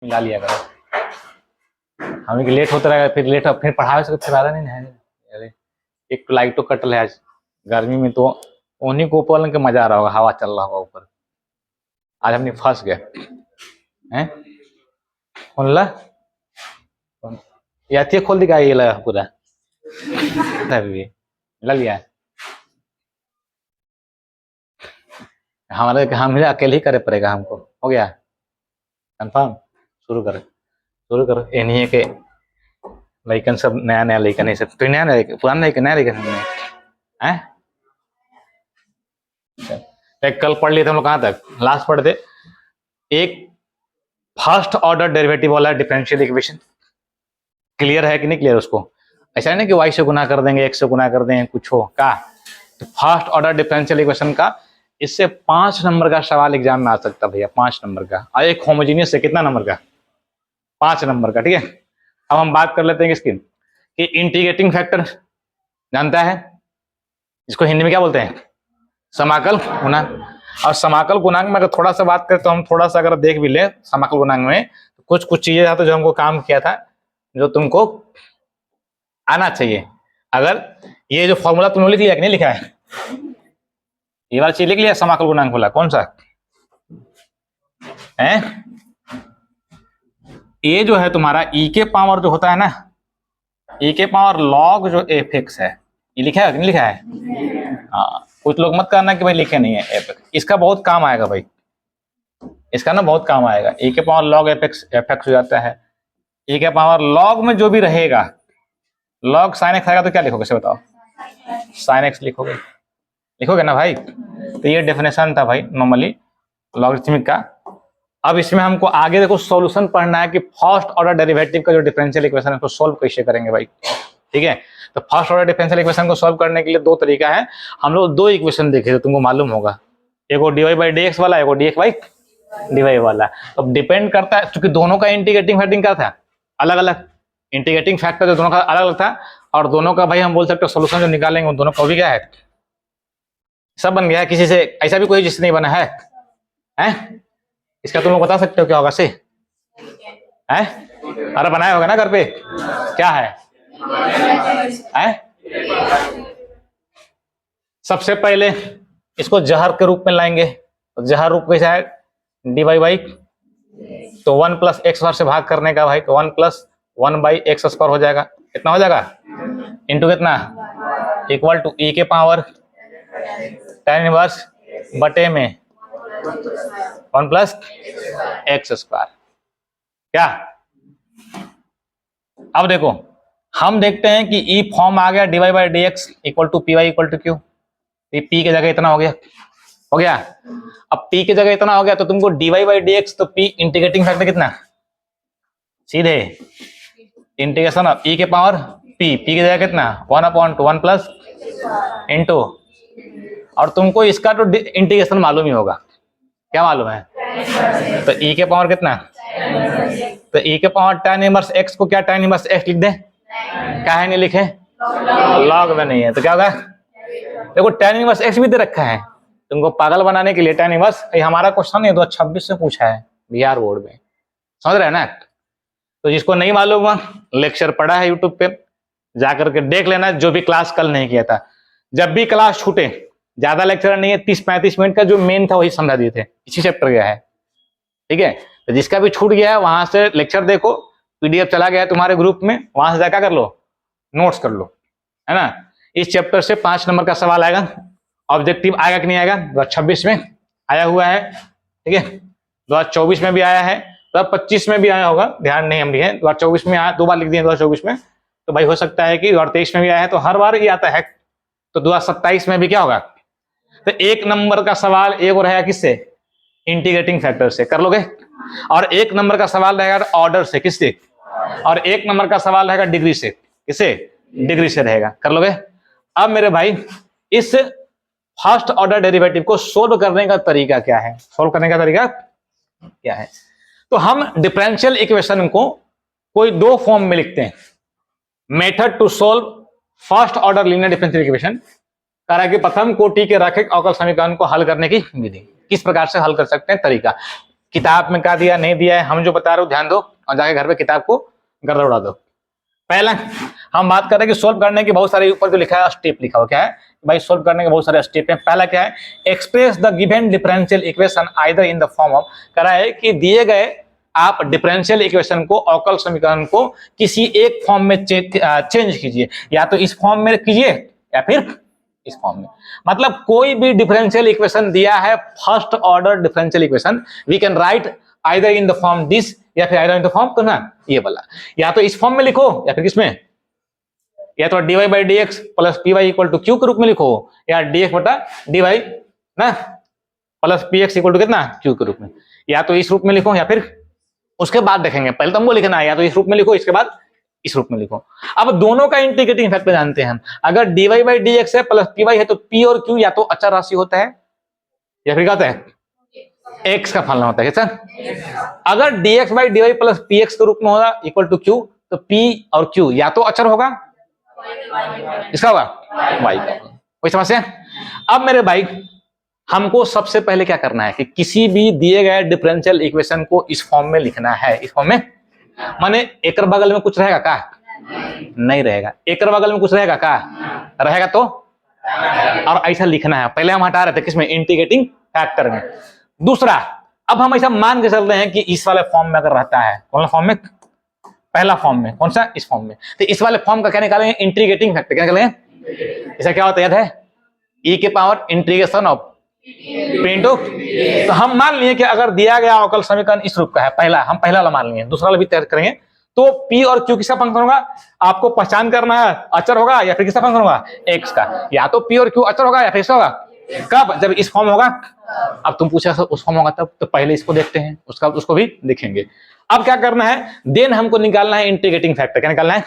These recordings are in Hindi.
मिला लिया करो। हमें कि लेट होता रहेगा, फिर पढ़ावे से फिर फायदा नहीं है। अरे एक तो लाइट तो कटल है आज गर्मी में, तो उन्हीं को ऊपर के मजा आ रहा होगा, हवा चल रहा होगा ऊपर। आज हमने फंस गए हैं। खोलला या खोल दिखा ये लगा पूरा अभी मिला लिया है। हमारे हमें अकेले ही करे पड़ेगा हमको। हो गया कंफर्म। शुरू करो ये नहीं है कि लइकन सब नया लइकन है, सब तो नया पुराना लइकन नया लइकन हमने हैं। कल पढ़ लिए थे हम लोग, कहाँ तक लास्ट पढ़े थे? एक फर्स्ट ऑर्डर डेरिवेटिव वाला डिफरेंशियल इक्वेशन। क्लियर है कि नहीं क्लियर? उसको ऐसा नहीं कि y से गुना कर देंगे, x से गुना कर देंगे, कुछ हो का। तो फर्स्ट ऑर्डर डिफरेंशियल इक्वेशन का इससे 5 नंबर का सवाल एग्जाम में आ सकता भैया, 5 नंबर का। और एक होमोजीनियस से कितना नंबर का? 5 नंबर का। ठीक है, अब हम बात कर लेते हैं इसकी कि इंटीग्रेटिंग फैक्टर जानता है, इसको हिंदी में क्या बोलते हैं? समाकल गुणांक। और समाकल गुणांक में अगर थोड़ा सा बात करें तो हम थोड़ा सा अगर देख भी ले समाकल गुणांक में, तो कुछ चीजें था तो जो हमको काम किया था, जो तुमको आना चाहिए। अगर ये जो फॉर्मूला तुमने लिख लिया कि नहीं लिखा है, ये वाला चीज लिख लिया समाकल गुणांक वाला, कौन सा है? ये जो है तुम्हारा e के पावर जो होता है ना, e के पावर log जो एफ एक्स है, ये लिखा है कि नहीं लिखा है? हाँ, कुछ लोग मत करना कि भाई लिखे नहीं है एफ एक्स। इसका बहुत काम आएगा भाई, इसका ना बहुत काम आएगा। e के पावर log एफ एक्स हो जाता है। e के पावर log में जो भी रहेगा, log sin x आएगा तो क्या लिखोगे से बताओ? sin x लिखोगे ना भाई। तो ये डेफिनेशन था भाई नॉर्मली लॉगरिथमिक का। अब इसमें हमको आगे देखो सॉल्यूशन पढ़ना है कि फर्स्ट ऑर्डर डेरिवेटिव का जो डिफरेंशियल इक्वेशन है उसको सॉल्व कैसे करेंगे भाई। ठीक है, तो फर्स्ट ऑर्डर डिफरेंशियल इक्वेशन को सॉल्व करने के लिए 2 तरीका है। हम लोग 2 इक्वेशन देखे थे, तुमको मालूम होगा, एक dy बाई dx वाला, एक dx बाई dy वाला। तो डिपेंड करता है, क्योंकि दोनों का इंटीग्रेटिंग फैक्टर क्या था? अलग अलग। इंटीग्रेटिंग फैक्टर जो दोनों का अलग अलग था, और दोनों का भाई हम बोल सकते सोल्यूशन जो निकालेंगे दोनों का भी क्या है, सब बन गया है। किसी से ऐसा भी कोई जिससे नहीं बना है, हैं? इसका तुम लोग बता सकते हो क्या होगा से? हैं? अरे बनाया होगा ना घर पे, क्या है? सबसे पहले इसको जहर के रूप में लाएंगे, तो जहर रूप कैसा है? dy बाई, तो 1 प्लस एक्स स्क्वायर से भाग करने का भाई, तो 1 प्लस 1 बाई एक्स स्क्वायर हो जाएगा। कितना हो जाएगा? इंटू कितना? इक्वल टू e के पावर tan इनवर्स बटे में 1 प्लस एक्स स्क्वायर। क्या? अब देखो हम देखते हैं कि ई फॉर्म आ गया dy by D X equal to P Y equal to Q. P की जगह इतना हो गया। अब पी की जगह इतना हो गया तो तुमको dy बाई डी एक्स, तो पी इंटीग्रेटिंग फैक्टर कितना? सीधे इंटीग्रेशन ऑफ ई के पावर पी की जगह कितना? 1/2 1 प्लस इंटू, और तुमको इसका तो इंटीग्रेशन मालूम ही होगा, क्या मालूम है? तो ई के पावर कितना? तो ई के पावर tan इनवर्स x को क्या tan इनवर्स x लिख दे? क्या है नहीं लिखे? लॉग में नहीं है तो क्या होगा? देखो tan इनवर्स x भी दे रखा है तुमको पागल बनाने के लिए। tan इनवर्स हमारा क्वेश्चन है 2026 से पूछा है बिहार बोर्ड में, समझ रहे हैं ना? तो जिसको नहीं मालूम हुआ, लेक्चर पढ़ा है यूट्यूब पे, जाकर के देख लेना, जो भी क्लास कल नहीं किया था। जब भी क्लास छूटे, ज्यादा लेक्चर नहीं है, 30-35 मिनट का जो मेन था वही समझा दिए थे, इसी चैप्टर गया है। ठीक है, तो जिसका भी छूट गया है वहां से लेक्चर देखो, पीडीएफ चला गया है तुम्हारे ग्रुप में, वहां से जाकर कर लो, नोट्स कर लो, है ना? इस चैप्टर से 5 नंबर का सवाल आएगा, ऑब्जेक्टिव आएगा कि नहीं आएगा? 2026 में आया हुआ है, ठीक है, 2024 में भी आया है, 2025 में भी आया होगा, ध्यान नहीं हम लिखे, 2024 में आया, 2 बार लिख दिए 2024 में, तो भाई हो सकता है कि 2023 में भी आया है, तो हर बार ये आता है। तो 2027 में भी क्या होगा? तो 1 नंबर का सवाल एक और रहेगा किससे? इंटीग्रेटिंग फैक्टर से, कर लोगे? और 1 नंबर का सवाल रहेगा ऑर्डर से, किससे? और 1 नंबर का सवाल रहेगा डिग्री से, किससे? डिग्री से रहेगा, कर लोगे? अब मेरे भाई इस फर्स्ट ऑर्डर डेरिवेटिव को सोल्व करने का तरीका क्या है? सोल्व करने का तरीका क्या है? तो हम डिफरेंशियल इक्वेशन को कोई 2 फॉर्म में लिखते हैं। Method to solve first order linear differential equation, करा कि प्रथम कोटि के रैखिक अवकल समीकरण को हल करने की विधि, किस प्रकार से हल कर सकते हैं, तरीका। किताब में क्या दिया नहीं दिया है, हम जो बता रहे हो ध्यान दो और जाके घर पे किताब को गर्दा उड़ा दो। पहला हम बात कर रहे हैं कि सोल्व करने के बहुत सारे, ऊपर जो लिखा है स्टेप लिखा हो, क्या है भाई, सोल्व करने के बहुत सारे स्टेप हैं। पहला क्या है, express the given differential equation either in the form of, कह रहा है कि दिए गए आप डिफरेंशियल इक्वेशन को, अवकल समीकरण को किसी एक फॉर्म में चेंज कीजिए, या तो इस फॉर्म में कीजिए या फिर इस फॉर्म में। मतलब कोई भी डिफरेंशियल इक्वेशन दिया है, first order differential equation, we can write either in the form this या फिर आइदर इन द फॉर्म करना ये वाला, या तो इस फॉर्म में लिखो या फिर किसमें, या तो dy by dx plus py equal to q के रूप में लिखो, या dx बटा dy ना प्लस px इक्वल टू कितना q के रूप में, या तो इस रूप में लिखो या फिर उसके बाद देखेंगे, पहले तो हमको लिखना है, या तो इस रूप में लिखो इसके बाद इस रूप में लिखो। अब दोनों का इंटीग्रेटिंग फैक्टर जानते हैं हम, अगर dy by dx है प्लस py है तो p और q या तो अचर राशि होता है या फिर क्या होता है, x का फलन होता है सर। अगर dx by dy plus px के रूप में होगा इक्वल टू q, तो p और q या तो अचर होगा, इसका होगा y का, कोई समस्या। अब मेरे भाई हमको सबसे पहले क्या करना है कि किसी भी दिए गए डिफरेंशियल इक्वेशन को इस फॉर्म में लिखना है, इस फॉर्म में, माने एक बगल में कुछ रहेगा का नहीं रहेगा, एक बगल में कुछ रहेगा का रहेगा, तो और ऐसा लिखना है। पहले हम हटा रहे थे किसमें, इंटीग्रेटिंग फैक्टर में। दूसरा, अब हम ऐसा मान के चल रहे हैं कि इस वाले फॉर्म में अगर रहता है, कौन सा फॉर्म में, पहला फॉर्म में, कौन सा, इस फॉर्म में, तो इस वाले फॉर्म का क्या निकालेंगे, इंटीग्रेटिंग फैक्टर क्या निकालेंगे, इसका क्या होता है याद है, e के power integration of p into, तो हम मान लिए कि अगर दिया गया अवकल समीकरण इस रूप का है, पहला हम पहला वाला मान लिए, दूसरा वाला भी तैयार करेंगे, तो p और q किसका फंक्शन होगा, आपको पहचान करना है, अचर होगा या फिर किसका फंक्शन होगा, x का, या तो p और q अचर होगा या फिर इसका होगा, कब, जब इस फॉर्म होगा। अब तुम पूछा उस फॉर्म होगा तब, तो पहले इसको देखते हैं, उसको भी देखेंगे। अब क्या करना है, देन हमको निकालना है इंटीग्रेटिंग फैक्टर, क्या निकालना है,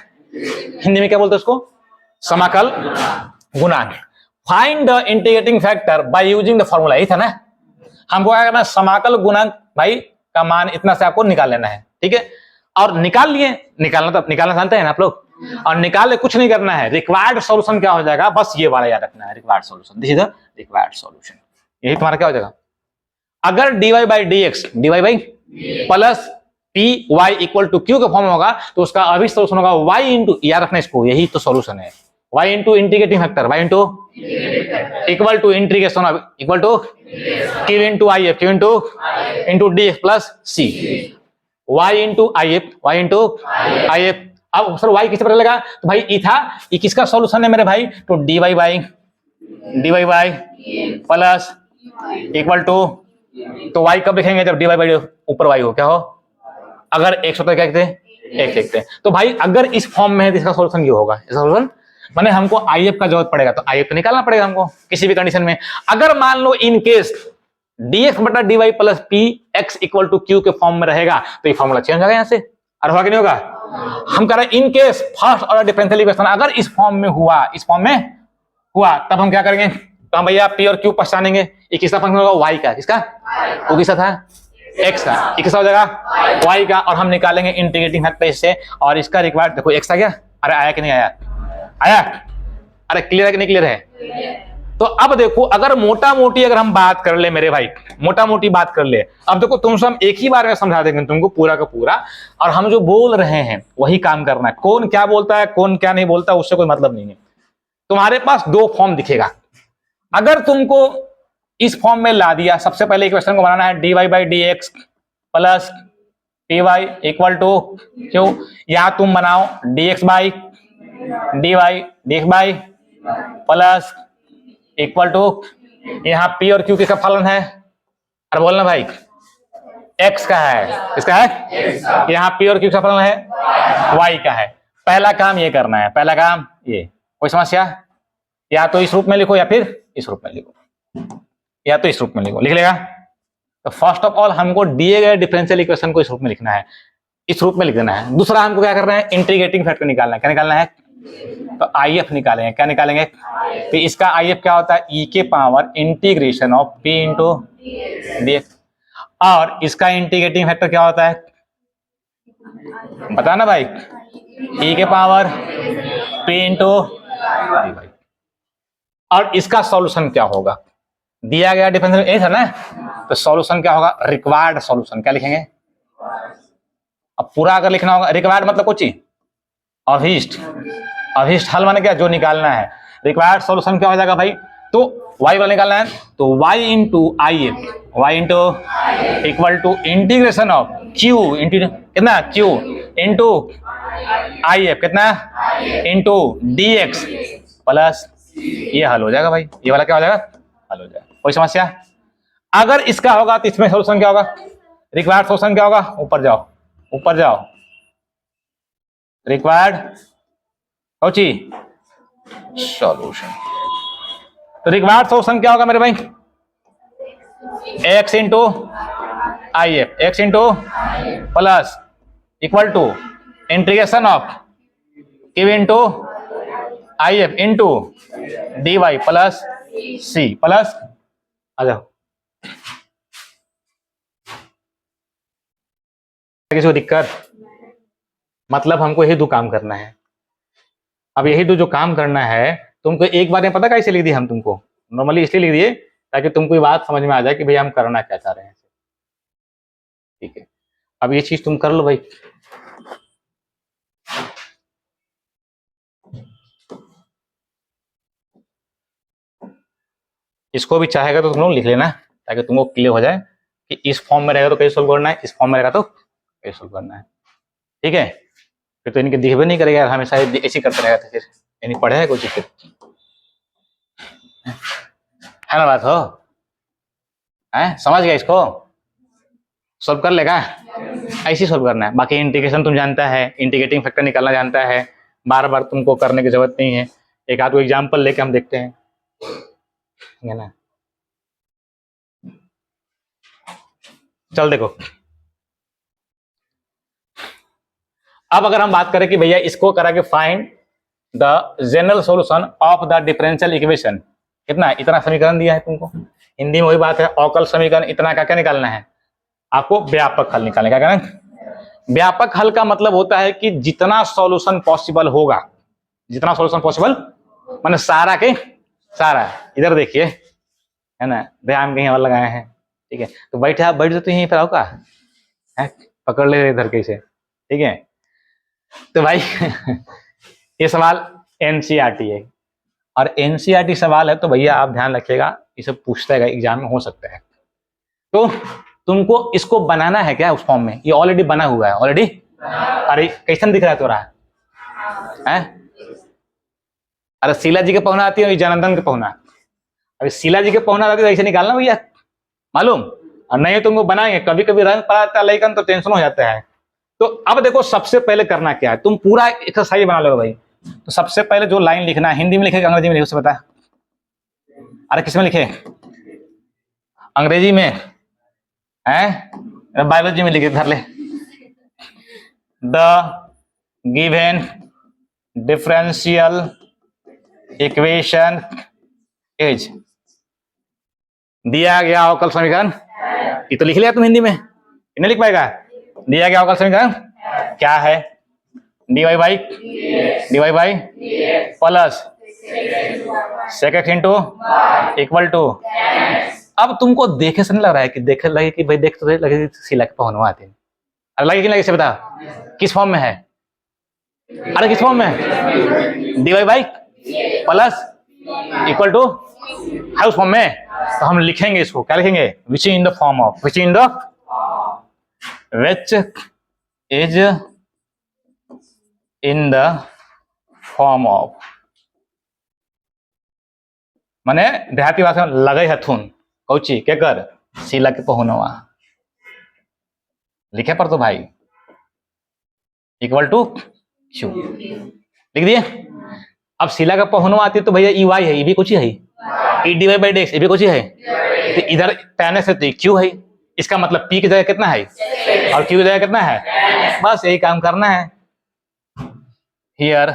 हिंदी में क्या बोलते हैं उसको, समाकल गुणांक। Find the integrating factor by using the formula, यही था ना, हमको क्या करना है, समाकल गुणांक भाई का मान इतना से आपको निकाल लेना है, ठीक है। और निकाल लिए, निकालना तो निकालना जानते हैं ना आप लोग, और निकाले कुछ नहीं करना है, रिक्वायर्ड सॉल्यूशन क्या हो जाएगा, बस ये वाला याद रखना है, required solution, this is the required solution, यही तुम्हारा क्या हो जाएगा। अगर dy by dx dy by plus P Y equal to Q का फॉर्म होगा, तो उसका अभी सोल्यूशन होगा y इंटू, याद रखना इसको, यही तो सोल्यूशन है, y into integrating factor, y into equal to integration equal to q into I F, q into D x plus C, y into I F, y into I F. अब सर y किससे पता लगा, तो भाई ई था, ई किसका सोल्यूशन है मेरे भाई, तो dy by plus equal to, तो y कब लिखेंगे, जब dy बाई ऊपर y हो, क्या हो, अगर x होता है क्या लिखते हैं, x लिखते हैं। तो भाई अगर इस फॉर्म में है तो इसका सोल्यूशन ये होगा, इसका सोल्यूशन माने हमको IF का जरूरत पड़ेगा, तो IF तो निकालना पड़ेगा हमको किसी भी कंडीशन में। अगर मान लो इन केस dx बटा dy plus P X equal to Q के फॉर्म में रहेगा, तो ये फॉर्मूला चेंज हो जाएगा यहाँ से, और होगा कि नहीं होगा। हम कह रहे हैं in case first order differential equation अगर इस फॉर्म में हुआ, इस फॉर्म में हुआ, तब हम क्या करेंगे, तो हम भैया p और q पहचानेंगे, ये किसका फंक्शन होगा, y का, किसका, वो किसका था, x का, ये किसका हो जाएगा, y का, और हम निकालेंगे इंटीग्रेटिंग फैक्टर इससे, और इसका रिक्वायर्ड देखो x आ गया, अरे आया कि नहीं आया, आया, अरे क्लियर है कि नहीं क्लियर है। तो अब देखो अगर मोटा मोटी अगर हम बात कर ले मेरे भाई, मोटा मोटी बात कर ले, अब देखो तुमसे हम एक ही बार में समझा देंगे तुमको पूरा का पूरा, और हम जो बोल रहे हैं वही काम करना है, कौन क्या बोलता है कौन क्या नहीं बोलता उससे कोई मतलब नहीं है। तुम्हारे पास दो फॉर्म दिखेगा, अगर तुमको इस फॉर्म में ला दिया, सबसे पहले इक्वेशन को बनाना है dy by D x plus P Y equal to Q, या तुम बनाओ dx by dy dx by plus equal to, यहाँ p और q किसका फलन है, अरे बोलना भाई, x का है, किसका है, यहाँ p और q का फलन है, y का है। पहला काम ये करना है, पहला काम ये, कोई समस्या, या तो इस रूप में लिखो या फिर इस रूप में लिखो, या तो इस रूप में लिखो, लिख लेगा। तो फर्स्ट ऑफ ऑल हमको दिए गए डिफरेंशियल इक्वेशन को इस रूप में लिखना है, इस रूप में लिख देना है। दूसरा हमको क्या करना है, इंटीग्रेटिंग फैक्टर निकालना है, क्या निकालना है, तो IF निकालेंगे, क्या निकालेंगे, तो इसका IF क्या होता है, e के power integration of p into dx, और इसका इंटीग्रेटिंग फैक्टर क्या होता है, बताना भाई, e के पावर p इंटू, और इसका सॉल्यूशन क्या होगा, दिया गया डिफरेंशियल ए था ना, तो सॉल्यूशन क्या होगा, रिक्वायर्ड सॉल्यूशन क्या लिखेंगे। अब पूरा अगर लिखना होगा, रिक्वायर्ड मतलब कुछ चीज, अभिष्ट, अभिष्ट हल माने क्या, जो निकालना है। रिक्वायर्ड सॉल्यूशन क्या हो जाएगा भाई, तो y वाला निकालना है, तो y into I F, Y into equal to integration of q into कितना, q इंटू आई एफ कितना, इंटू डी एक्स प्लस, ये हल हो जाएगा भाई, ये वाला क्या हो जाएगा, हल हो जाएगा। कोई समस्या? अगर इसका होगा तो इसमें सॉल्यूशन क्या होगा, रिक्वायर्ड सॉल्यूशन क्या होगा, ऊपर जाओ, ऊपर जाओ, रिक्वायर्ड कौची सॉल्यूशन, तो रिक्वायर्ड सॉल्यूशन क्या होगा मेरे भाई, x into I F, x into plus equal to integration of Q into I F into d y plus C plus, आ जाओ, किसी को दिक्कत, मतलब हमको यही दो काम करना है। अब यही दो जो काम करना है, तुमको एक बार में पता कैसे लिख दिए हम तुमको, नॉर्मली इसलिए लिख दिए ताकि तुमको ये बात समझ में आ जाए कि भैया हम करना क्या चाह रहे हैं। ठीक है, अब ये चीज तुम कर लो भाई। इसको भी चाहेगा तो तुम लोग लिख लेना ताकि तुमको क्लियर हो जाए कि इस फॉर्म में रहेगा तो कैसे सोल्व करना है, इस फॉर्म में रहेगा तो कैसे सोल्व करना है। ठीक है, फिर तो इनके दिखबे नहीं करेगा, हमेशा ऐसे करते रहेगा, तो फिर यानी पढ़ेगा कुछ फिर, है ना बात हो, है समझ गया, इसको सोल्व कर लेगा, ऐसे सोल्व करना है। बाकी इंटीग्रेशन तुम जानता है, इंटीग्रेटिंग फैक्टर निकालना जानता है, बार बार तुमको करने की जरूरत नहीं है। एक आध एग्जाम्पल लेके हम देखते हैं, है ना। चल देखो, अब अगर हम बात करें कि भैया इसको करा के find the general solution of the differential equation, कितना, इतना समीकरण दिया है तुमको, हिंदी में वही बात है, अवकल समीकरण इतना का क्या निकालना है आपको, व्यापक हल निकालने का करना। व्यापक हल का मतलब होता है कि जितना सॉल्यूशन पॉसिबल होगा, जितना सॉल्यूशन पॉसिबल माने सारा के सारा, इधर देखिए, है ना, ध्यान कहीं और लगाए हैं। ठीक है, तो बैठे आप बैठ जाते यहीं पर, आओ का पकड़ ले इधर कैसे। ठीक है, तो भाई ये सवाल एनसीईआरटी है, और एनसीईआरटी सवाल है तो भैया आप ध्यान रखिएगा, इसे पूछता है एग्जाम में, हो सकता है। तो तुमको इसको बनाना है क्या उस फॉर्म में, ये ऑलरेडी बना हुआ है ऑलरेडी। अरे कैसन दिख रहा है तोरा, है? अरे शीला जी के पहुना आती है, जनार्दन के पहुना, अभी शीला जी के पहुना आती है तो ऐसे निकालना भैया, मालूम, और नहीं तुमको बनाएंगे, कभी कभी रंग पड़ता है लेकिन तो टेंशन हो जाता है। तो अब देखो सबसे पहले करना क्या है, तुम पूरा एक्सरसाइज बना लो भाई। तो सबसे पहले जो लाइन लिखना है, हिंदी में लिखेगा अंग्रेजी में लिखे, उसे बता। अरे किस में लिखे, अंग्रेजी में है, बायोलॉजी में लिखे, धर ले, the given differential equation is, दिया गया अवकल समीकरण, ये तो लिख लिया तुम हिंदी में, नहीं लिख पाएगा, दिया गया अवकल समीकरण क्या है, dy by plus sec x into equal to. अब तुमको देखे से नहीं लग रहा है कि देखे लगे कि भाई देख तो लगे शीला के पहुंचवा आते हैं, अरे लगे कि लगे से बता किस फॉर्म में है, अरे किस फॉर्म में है, dy by plus equal to है उस फॉर्म में, तो हम लिखेंगे इसको, क्या लिखेंगे, which in the form of, which in the which is in the form of, माने देहाती भाषा में लगे हथुन कौची के कर, शीला के पहुनवा, लिखे पर तो भाई इक्वल टू क्यू लिख दिए। अब शीला का पहुनवा आती है तो भैया ई वाई है, ये भी कुछ ही है, ई D Y by D X ये भी कुछ ही है, तो इधर तैने से तो क्यू है, इसका मतलब पी की जगह कितना है और क्यू की जगह कितना है, बस यही काम करना है। हियर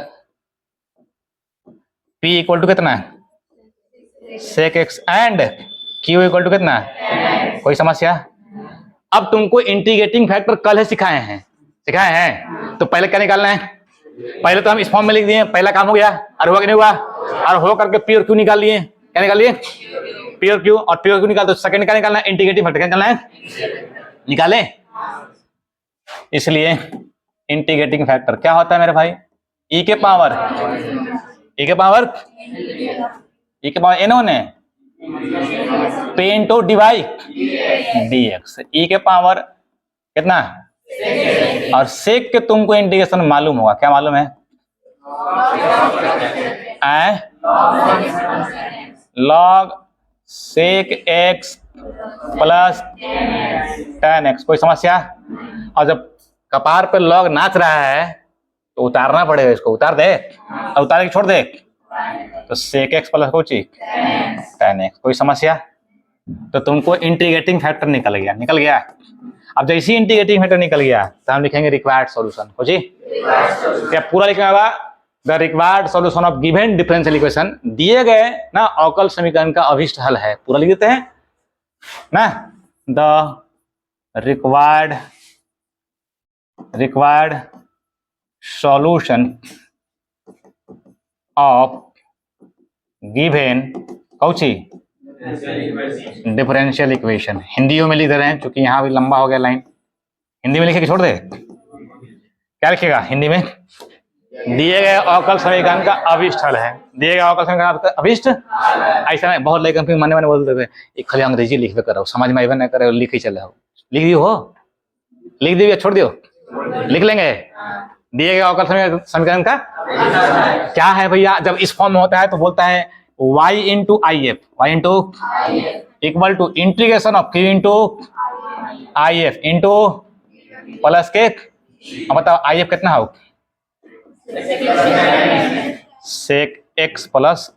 पी इक्वल टू कितना है, sec X and Q equal to कितना, कोई समस्या। अब तुमको इंटीग्रेटिंग फैक्टर कल है सिखाए हैं, तो पहले क्या निकालना है, पहले तो हम इस फॉर्म में लिख दिए, पहला काम हो गया, और हुआ कि नहीं हुआ, और हो करके पी और क्यू निकाल लिए, क्या निकाल लिए, प्योर क्यू, और प्योर क्यू निकाल तो सेकंड का निकालना है, इंटीग्रेटिंग फैक्टर क्या निकालना है, निकाले। इसलिए इंटीग्रेटिंग फैक्टर क्या होता है मेरे भाई, ई के पावर एन होने P into Dibai D x, ई के पावर कितना, और सेक के तुमको इंटीग्रेशन मालूम होगा, क्या मालूम है, log sec x plus tan X. कोई समस्या? और जब कपार पे लॉग नाच रहा है तो उतारना पड़ेगा इसको, उतार दे, और उतार के छोड़ दे तो सेक एक्स प्लस कुछ टेन एक्स। कोई समस्या? तो तुमको इंटीग्रेटिंग फैक्टर निकल गया। अब जैसे ही इंटीग्रेटिंग फैक्टर निकल गया तो हम लिखेंगे रिक्वायर्ड सॉल्यूशन। कुछ क्या पूरा लिखना होगा, the required solution of given differential equation, दिए गए ना अवकल समीकरण का अभिष्ट हल है, पूरा लिख देते हैं ना, the required solution of given Cauchy differential equation. Hindi में लिख दे रहे हैं क्योंकि यहाँ भी लंबा हो गया लाइन, हिंदी में लिखे कि छोड़ दे, क्या लिखेगा हिंदी में, दिए गए अवकल समीकरण का अभिष्ट हल है, दिए गए अवकल समीकरण का अभिष्ट। ऐसा नहीं बहुत लेकिन फिर मन बोलते थे एक खाली अंग्रेजी लिखवे करो, समझ में आइबन नहीं करे, लिख ही चले हो, लिख दियो हो, लिख दियो छोड़ दियो, लिख लेंगे। दिए गए अवकल समीकरण का क्या है भैया, जब इस फॉर्म में होता है तो बोलता है y into I F, Y into equal to integration of q into I F into plus के, अब बताओ आई एफ कितना हो, sec x plus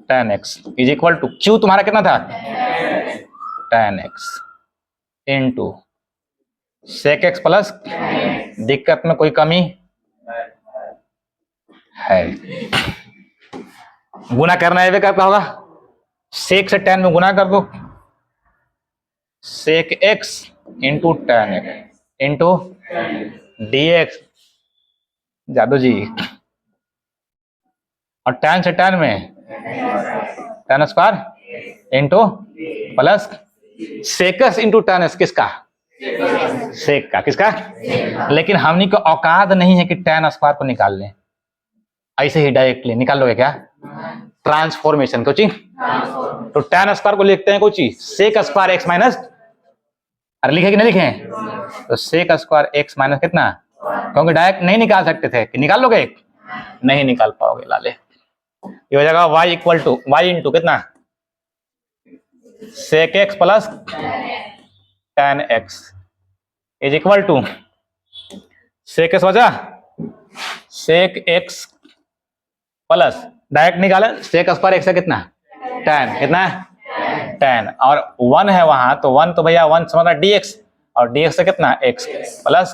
tan x is equal to Q तुम्हारा कितना था, tan x into sec x plus, दिक्कत में कोई कमी है, गुना करना है करता होगा, सेक से टेन में गुना कर दो, sec x into tan x into D x, जादू जी, और टेन से टेन में tan square into plus sec x into tan s, किसका, सेक का, किसका, लेकिन हमनी को औकात नहीं है कि टेन स्क्वायर को निकाल लें, ऐसे ही डायरेक्टली निकाल लोगे क्या, ट्रांसफॉर्मेशन कुछ, तो टेन स्क्वायर को लिखते हैं कुछ सेक स्क्वायर एक्स माइनस, अरे लिखे कि नहीं लिखे, तो सेक स्क्वायर एक्स माइनस कितना, क्योंकि डायरेक्ट नहीं निकाल सकते थे, कि निकाल लोगे, नहीं निकाल पाओगे लाले, ये हो जाएगा y equal to y into कितना, sec x plus tan x is equal to sec x वजह सेक एक्स प्लस, डायरेक्ट निकाले सेक स्क्वायर एक्स है कितना, टेन, कितना टेन, और वन है वहां तो वन, तो भैया वन समझना dx, और dx से कितना x प्लस,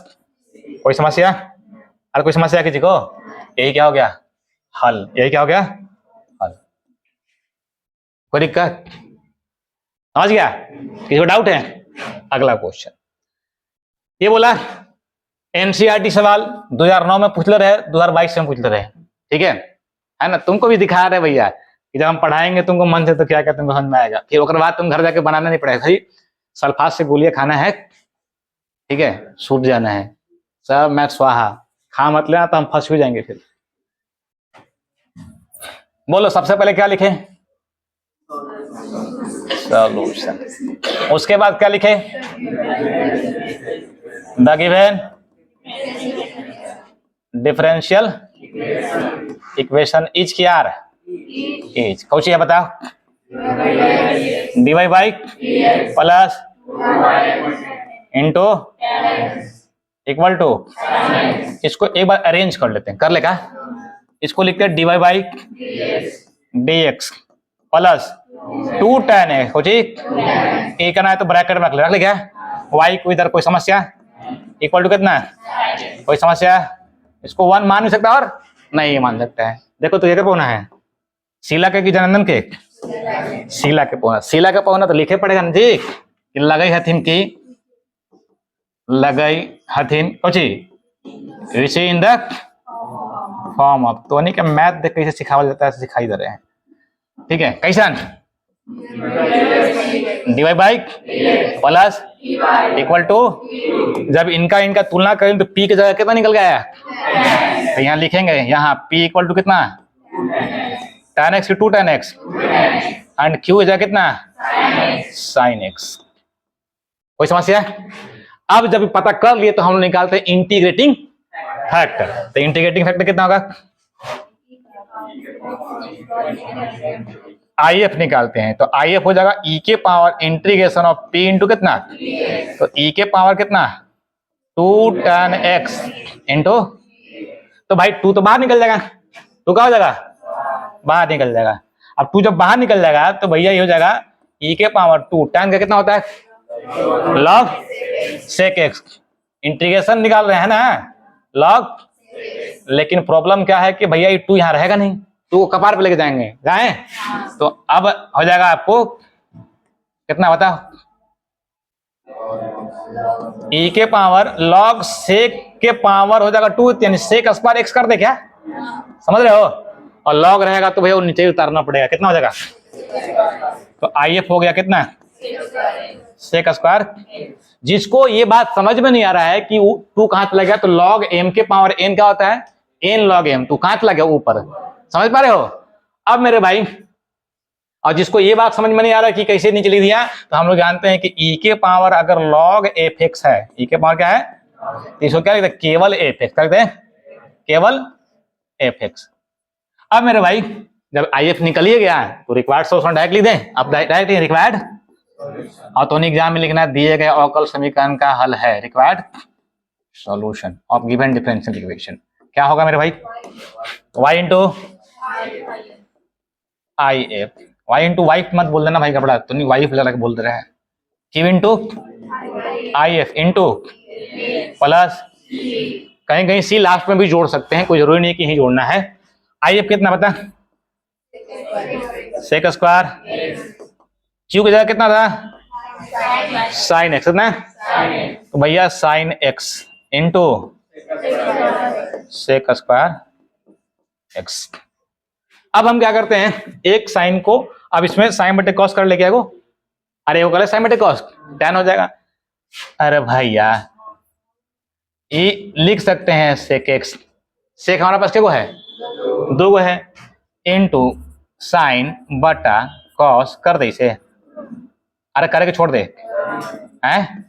कोई समस्या, अरे कोई समस्या किसी को, यही क्या हो गया हल, यही क्या हो गया हल, कोई दिक्कत, समझ गया, किसी को डाउट है? अगला क्वेश्चन ये बोला एनसीईआरटी सवाल 2009 में पूछ ले रहे, 2022 में पूछ ले रहे, ठीक है ना, तुमको भी दिखा रहे भैया कि जब हम पढ़ाएंगे तुमको मन से तो क्या क्या तुमको समझ में आएगा, फिर उसके बाद तुम घर जाके बनाना नहीं पड़ेगा, भाई सल्फात से गोलियां खाना है, ठीक है, सूट जाना है, सब मैं स्वाहा, खा मत लेना तो हम फंस भी जाएंगे फिर। बोलो सबसे पहले क्या लिखे, सॉल्यूशन, उसके बाद क्या लिखे, the given differential equation is क्या इज कौन सी है बताओ, dy by plus into equal to, इसको एक बार अरेंज कर लेते हैं, कर लेगा, इसको लिखते हैं dy by dx plus two ten है कुछ एक करना है तो ब्रैकेट में रख ले क्या, y को इधर, कोई समस्या, इक्वल टू कितना, कोई समस्या, इसको वन मान भी सकता और नहीं मान सकता है, देखो तो ये क्या पौना है, शीला के की जननन के, शीला के पौना, शीला का पौना तो लिखे पड़ेगा ना जी, लगई हथिन की, लगई हथिन कोची ऋषि इन द फॉर्म ऑफ, तो नहीं क्या मैथ देख कैसे सिखावा जाता है सिखाई दे रहे हैं, ठीक है, कैसा divide by plus equal to, जब इनका इनका तुलना करें तो पी की जगह कितना निकल गया है, तो यहाँ लिखेंगे यहाँ पी इक्वल टू कितना tan x two tan x and q की जगह कितना sin x। कोई समस्या? अब जब पता कर लिए तो हम निकालते हैं इंटीग्रेटिंग फैक्टर। तो इंटीग्रेटिंग फैक्टर कितना होगा, IF निकालते हैं। तो IF हो जाएगा e के power integration of p into कितना, तो e के पावर कितना 2 tan x इंटू, तो भाई 2 तो बाहर निकल जाएगा, 2 क्या हो जाएगा बाहर निकल जाएगा। अब 2 जब बाहर निकल जाएगा तो भैया ये हो जाएगा e के पावर 2 tan का कितना होता है log sec x। इंटीग्रेशन निकाल रहे हैं ना log, लेकिन प्रॉब्लम क्या है कि भैया ये 2 यहाँ रहेगा नहीं, 2 को कपार पे लेके जाएंगे जाए, तो अब हो जाएगा आपको कितना बताओ e के पावर log sec के पावर हो जाएगा 2, यानी sec स्क्वायर x कर दे क्या, समझ रहे हो, और log रहेगा तो भैया वो नीचे उतारना पड़ेगा, कितना हो जाएगा, तो IF हो गया कितना sec स्क्वायर। जिसको ये बात समझ में नहीं आ रहा है कि 2 कहां चला गया, तो log m के पावर n क्या होता है n log m, 2 कहां चला गया ऊपर, समझ पा रहे हो। अब मेरे भाई, और जिसको ये बात समझ में नहीं आ रहा कि कैसे नीचे लिख दिया, तो हम लोग जानते हैं कि e के पावर अगर log fx है, e के पावर क्या है, तो इसको क्या लिखते हैं केवल fx, क्या लिखते हैं केवल fx। अब मेरे भाई जब IF निकल ही गया तो रिक्वायर्ड सॉल्यूशन डायरेक्ट लिख दें, अब डायरेक्ट रिक्वायर्ड, और तो एग्जाम में लिखना दिए गए अवकल समीकरण का हल है, required solution of given differential equation. क्या होगा मेरे भाई y into IF, y into wife मत बोल देना भाई कपड़ा, तो नहीं वाइफ लगा के बोल दे रहा है, q into IF into plus कहीं कहीं c लास्ट में भी जोड़ सकते हैं, कोई जरूरी नहीं कि यही जोड़ना है। IF कितना पता sec स्क्वायर, q की जगह कितना था sin x, कितना तो भैया sin x into sec square x। अब हम क्या करते हैं, एक साइन को अब इसमें साइन बटे कॉस कर लेके आएगो, अरे वो करे साइन बटे कॉस tan हो जाएगा, अरे भैया ये लिख सकते हैं sec x, sec हमारे पास क्या है 2 है, इंटू साइन बटा कॉस कर दे इसे, अरे करके छोड़ दे हैं,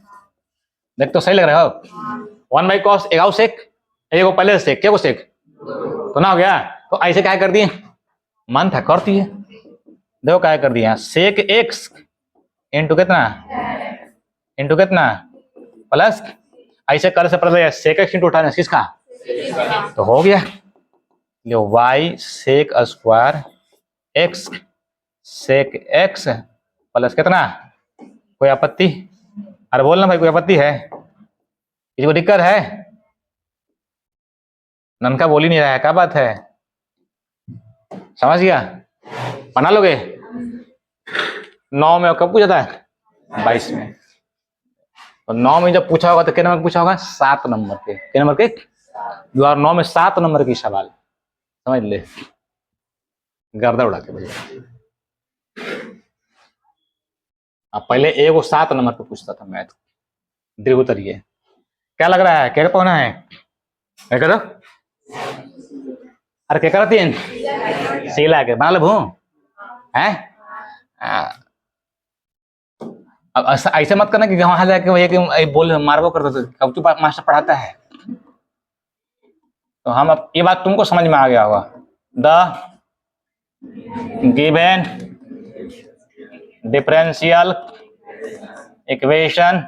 देख तो सही लग रहा हो 1 बाई कॉस एक सेक, एक पहले सेक क्या को सेक तो ना हो गया, तो ऐसे क्या कर दिए मन था करती है, देखो क्या कर दिया सेक एक्स इंटू कितना प्लस, ऐसे कर से पहले सेक एक्स इंटू उठाना किसका, तो हो गया जो y sec square x sec x plus कितना, कोई आपत्ति, अरे बोलना भाई कोई आपत्ति है, किसी को दिक्कत है, ननका बोल ही नहीं रहा है, क्या बात है, समझ गया, बना लोगे 9 में कब पूछा था 22 में, तो 9 में जब पूछा होगा तो कितने नंबर पूछा होगा 7 नंबर के, कितने नंबर के 2009 में 7 नंबर की सवाल, समझ ले गर्दा उड़ा के भैया। अब पहले एगो 7 नंबर पे पूछता था मैथ दीर्घोत्तरीय, क्या लग रहा है क्या पढ़ना है, क्या करो अरे क्या करती है सीला के बना लो है, अब ऐसे मत करना कि वहां जाके भैया कि बोल मारबो करता था, कब तू मास्टर पढ़ाता है, तो हम अब ये बात तुमको समझ में आ गया होगा, the given differential equation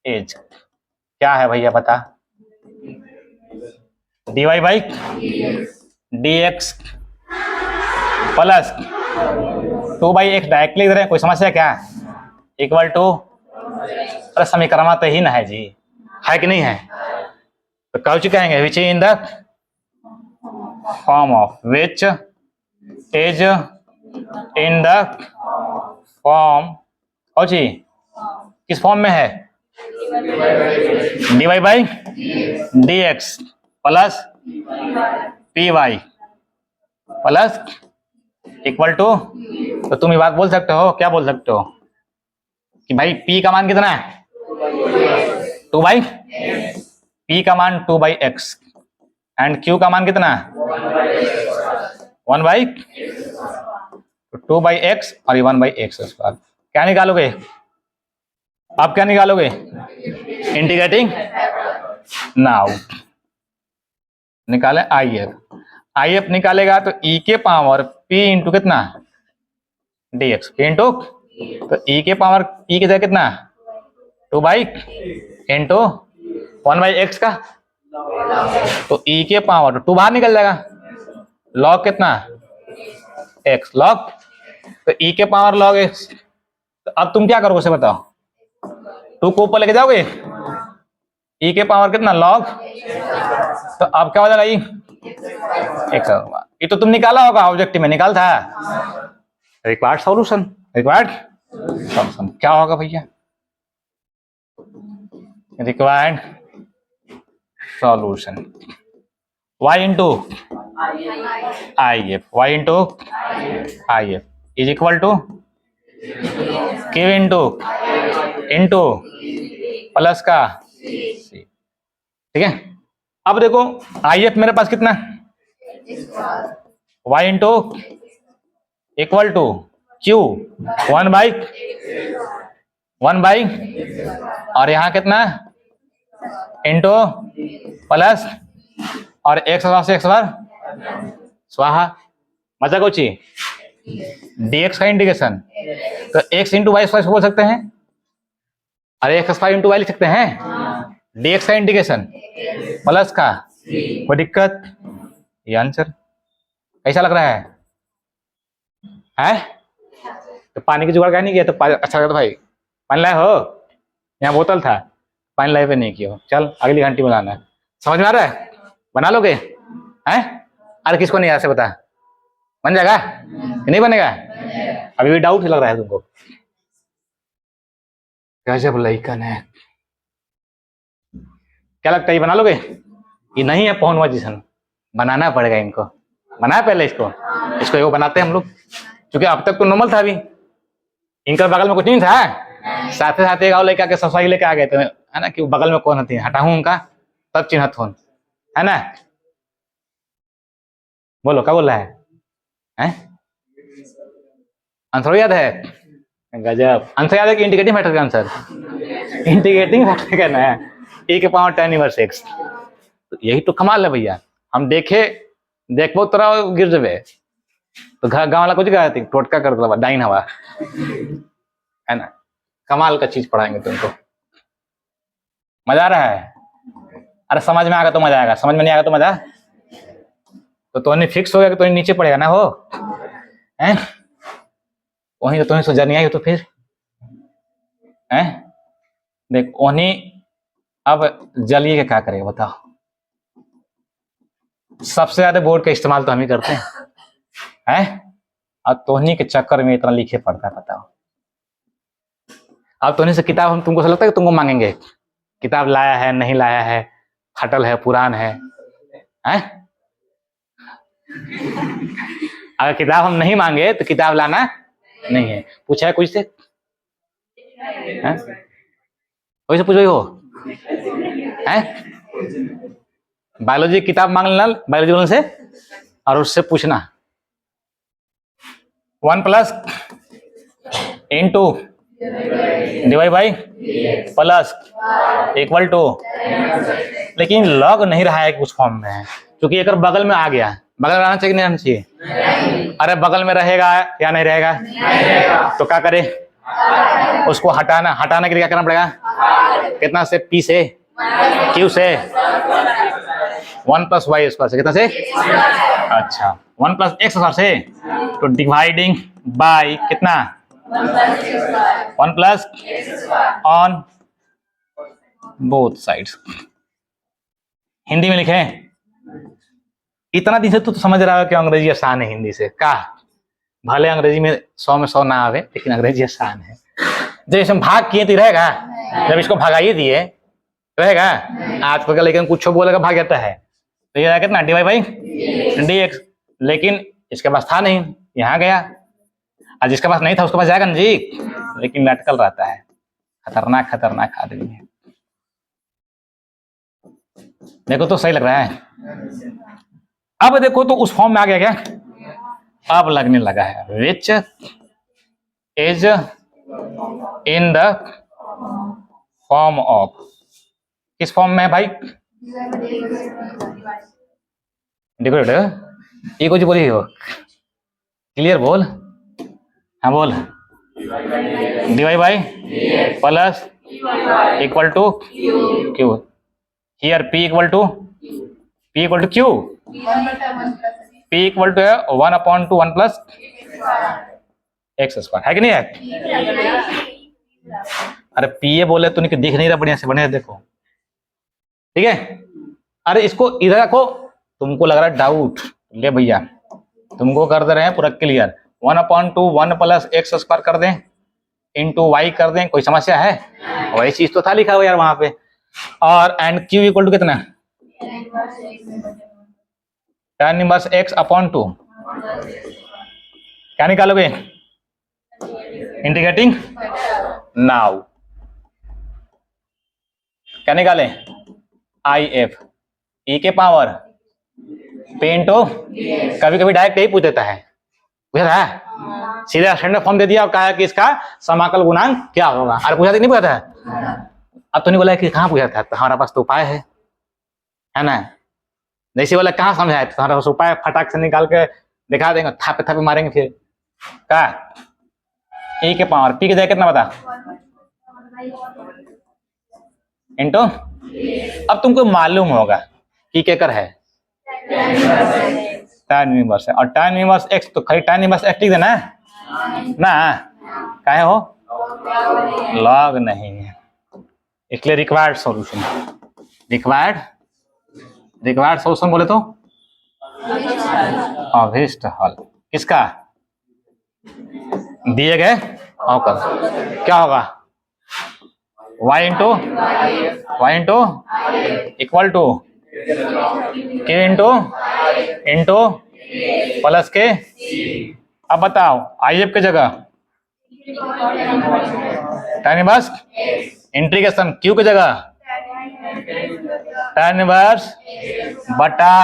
is क्या है भैया बता, dy by dx plus 2 by x direct लिख रहे हैं, कोई समस्या क्या इक्वल टू, अरे समीकरण तो ही ना है जी, है कि नहीं है, तो कौन कहेंगे which in the form of, which is in the form, कौन सी किस फॉर्म में है, dy by dx plus py plus equal to, तो तुम ये बात बोल सकते हो, क्या बोल सकते हो कि भाई पी का मान कितना है 2/, पी का मान 2/x एंड क्यू का मान कितना है 1/, 2/x और ये 1/x स्क्वायर। क्या निकालोगे आप, क्या निकालोगे इंटीग्रेटिंग नाउ, निकाले आई एफ निकालेगा तो ई के पावर पी इंटू कितना dx, पी इंटू, तो ई के पावर ई की जगह कितना 2/, इंटू 1/x का, तो ई के पावर 2 बाहर निकल जाएगा, लॉग कितना x लॉग, तो ई के पावर लॉग x। तो अब तुम क्या करोगे उसे बताओ, 2 को ऊपर लेके जाओगे, ई के पावर कितना लॉग, तो अब क्या हो जाएगा ई x। ये तो तुम निकाला होगा ऑब्जेक्टिव में, निकाल था रिक्वायर्ड सॉल्यूशन, रिक्वायर्ड सॉल्यूशन क्या होगा भैया, required solution y into I F, Y into I F is equal to q into plus का c, ठीक है। अब देखो आई एफ मेरे पास कितना, y into equal to q 1/, और यहाँ कितना इंटू प्लस और x से x बार स्वाहा, मजा कोची dx का इंटीग्रेशन, तो x इंटू वाई स्क्वायर बोल सकते हैं, अरे x स्क्वायर इंटू वाई लिख सकते हैं, dx का इंटीग्रेशन प्लस का, कोई दिक्कत, ये आंसर कैसा लग रहा है? तो पानी की जुगाड़ क्या नहीं किया तो अच्छा लगा भाई, पानी लाए हो, यहाँ बोतल था पानी लाए पे नहीं किया, चल अगली घंटी में लाना है, समझ में आ रहा है, बना लोगे हैं? अरे किसको नहीं आ से बता, बन जाएगा कि नहीं बनेगा, अभी भी डाउट ही लग रहा है तुमको, गजब लइकन है, क्या लगता है ये बना लोगे? ये नहीं है पहुंचवा जिसन, बनाना पड़ेगा इनको, बनाया पहले इसको ये बनाते हैं हम लोग, क्योंकि अब तक तो नॉर्मल था, अभी इनका बगल में कुछ नहीं था, साथ साथ एक और लेके आके सफाई लेके आ गए थे, है ना, कि बगल में कौन होती है, हटाऊं उनका तब चिन्हत हो, है ना, बोलो क्या बोल रहा है? आंसर याद है? गजब, आंसर याद है कि इंटीग्रेटिंग फैक्टर का आंसर, इंटीग्रेटिंग फैक्टर कहना है e के पावर 10⁻⁴, तो यही तो कमाल है भैया, हम देखो तोरा गिर जबे, तो गाँव वाला कुछ कहती टोटका कर दो डाइन हवा, है ना, कमाल का चीज पढ़ाएंगे तुमको, मजा आ रहा है? अरे समझ में आएगा तो मजा आएगा, समझ में नहीं आएगा तो मजा, तो तोने फिक्स हो गया कि तोने नीचे पड़ेगा ना, हो हैं वहीं तो तुम्हें सोचा नहीं आई हो, तो फिर हैं देख उन्हीं, अब जलिए के क्या करेगा बताओ, सबसे ज्यादा बोर्ड का इस्तेमाल तो हम ही करते हैं, और तोहनी के चक्कर में इतना लिखे पड़ता है, बताओ। अब तोहनी से किताब हम तुमको लगता है कि तुमको मांगेंगे, किताब लाया है नहीं लाया है, फटल है पुरान है, अगर किताब हम नहीं मांगे तो किताब लाना नहीं है, पूछा है कोई से, कोई से पूछो हो, बायोलॉजी की किताब मांग लेना बायोलॉजी वाले से, और उससे पूछना 1+ into divide by plus equal to, लेकिन लॉग नहीं रहा है कुछ फॉर्म में, क्योंकि एक बगल में आ गया, बगल में आना चाहिए नहीं आना चाहिए, अरे बगल में रहेगा या नहीं रहेगा, तो क्या करे, उसको हटाने के लिए क्या करना पड़ेगा, कितना से p से q से 1 + y स्क्वायर से, कितना से, अच्छा 1 + x स्क्वायर से, तो डिवाइडिंग बाय कितना 1 + ऑन बोथ साइड्स, हिंदी में लिखे, इतना दिन से तो समझ रहा है कि अंग्रेजी आसान है हिंदी से, का भले अंग्रेजी में 100 में 100 ना आवे, लेकिन अंग्रेजी आसान है, जब इसमें भाग किए तो रहेगा, जब इसको भगाइए दिए रहेगा, आज कल लेकिन कुछ बोलेगा भाग जाता है, तो ये कितना डिवाइड बाई dx, लेकिन इसके पास था नहीं, यहाँ गया, और जिसके पास नहीं था उसके पास जाएगा ना जी, लेकिन लटकल रहता है। खतरनाक खतरनाक आदमी है। देखो तो सही लग रहा है। अब देखो तो उस फॉर्म में आ गया क्या? अब लगने लगा है विच is in the form of, किस फॉर्म में है भाई? देखो ये कुछ बोली हो, क्लियर बोल। हाँ बोल। dy by plus equal to q, here p equal to q, p equal to है 1/2 1 प्लस एक्स स्क्वायर, है कि नहीं है? अरे p बोले तो नहीं, दिख नहीं रहा बढ़िया से देखो, ठीक है। अरे इसको इधर रखो, तुमको लग रहा है डाउट, ले भैया तुमको कर दे रहे हैं पूरा क्लियर। 1/2 1 प्लस एक्स स्क्वायर कर दें इंटू वाई कर दें, कोई समस्या है? वही चीज तो था लिखा हुआ यार वहां पे। और एंड क्यू इक्वल टू कितना? tan इनवर्स x अपॉन 2, क्या निकालोगे? इंटीग्रेटिंग नाउ, क्या निकालें? आई एफ ई के पावर पे इंटू, कभी कभी डायरेक्ट यही पूछ देता है, बुझा है? सीधे स्टैंडर्ड फॉर्म दे दिया और कहा कि इसका समाकल गुणांक क्या होगा। अरे पूछा नहीं पूछा था? अब तो नहीं बोला कि कहाँ पूछा था, तो हमारे पास तो उपाय है ना। जैसे बोला कहाँ समझाए, तो हमारे पास उपाय फटाक से निकाल के दिखा देंगे, थापे थापे मारेंगे फिर। क्या ए के पावर पी के जाए कितना बता इंटू, अब तुमको मालूम होगा कि क्या कर है tan इनवर्स है, और tan इनवर्स x तो खाली tan इनवर्स x लिख देना ना, काहे हो लॉग नहीं है, इसलिए रिक्वायर्ड सॉल्यूशन, रिक्वायर्ड सॉल्यूशन बोले तो अभीष्ट हल किसका? दिए गए अवकल, क्या होगा? y into equal to k into plus के। अब बताओ आई एफ की जगह tan इनवर्स इंटीग्रेशन क्यू की जगह tan इनवर्स बटा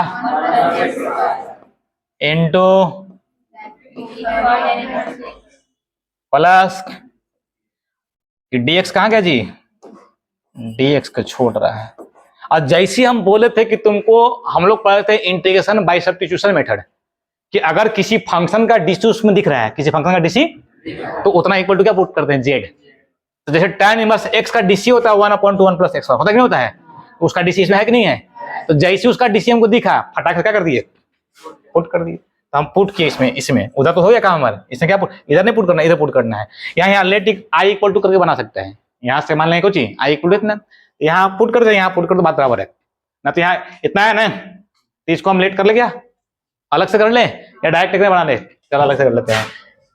इंटू प्लस dx कहाँ गया जी? dx को छोड़ रहा है। और जैसे हम बोले थे कि तुमको, हम लोग पढ़े थे इंटीग्रेशन बाय सब्स्टिट्यूशन मेथड, कि अगर किसी फंक्शन का डीसी उसमें दिख रहा है, किसी फंक्शन का डीसी, तो उतना इक्वल टू क्या पुट करते हैं? जेड। तो जैसे tan इनवर्स x का डीसी होता है 1/2 1 प्लस एक्स, होता नहीं होता है? उसका डीसी इसमें है कि नहीं है? तो जैसे उसका डीसी हमको दिखा, फटाक से क्या कर दिए? पुट कर दिए। तो हम पुट किए इसमें उधर तो हो गया काम हमारा, इसमें क्या पुट, इधर नहीं पुट करना, इधर पुट करना है। यहाँ लेट आई इक्वल टू करके बना सकते हैं, यहाँ से मान लें कुछ आई इक्वल टू इतना, यहाँ पुट कर दे, यहाँ पुट कर दो, बात बराबर है ना। तो यहाँ इतना है ना, तो इसको हम लेट कर ले, क्या अलग से कर ले या डायरेक्ट कितने बना ले? चलो अलग से कर लेते हैं।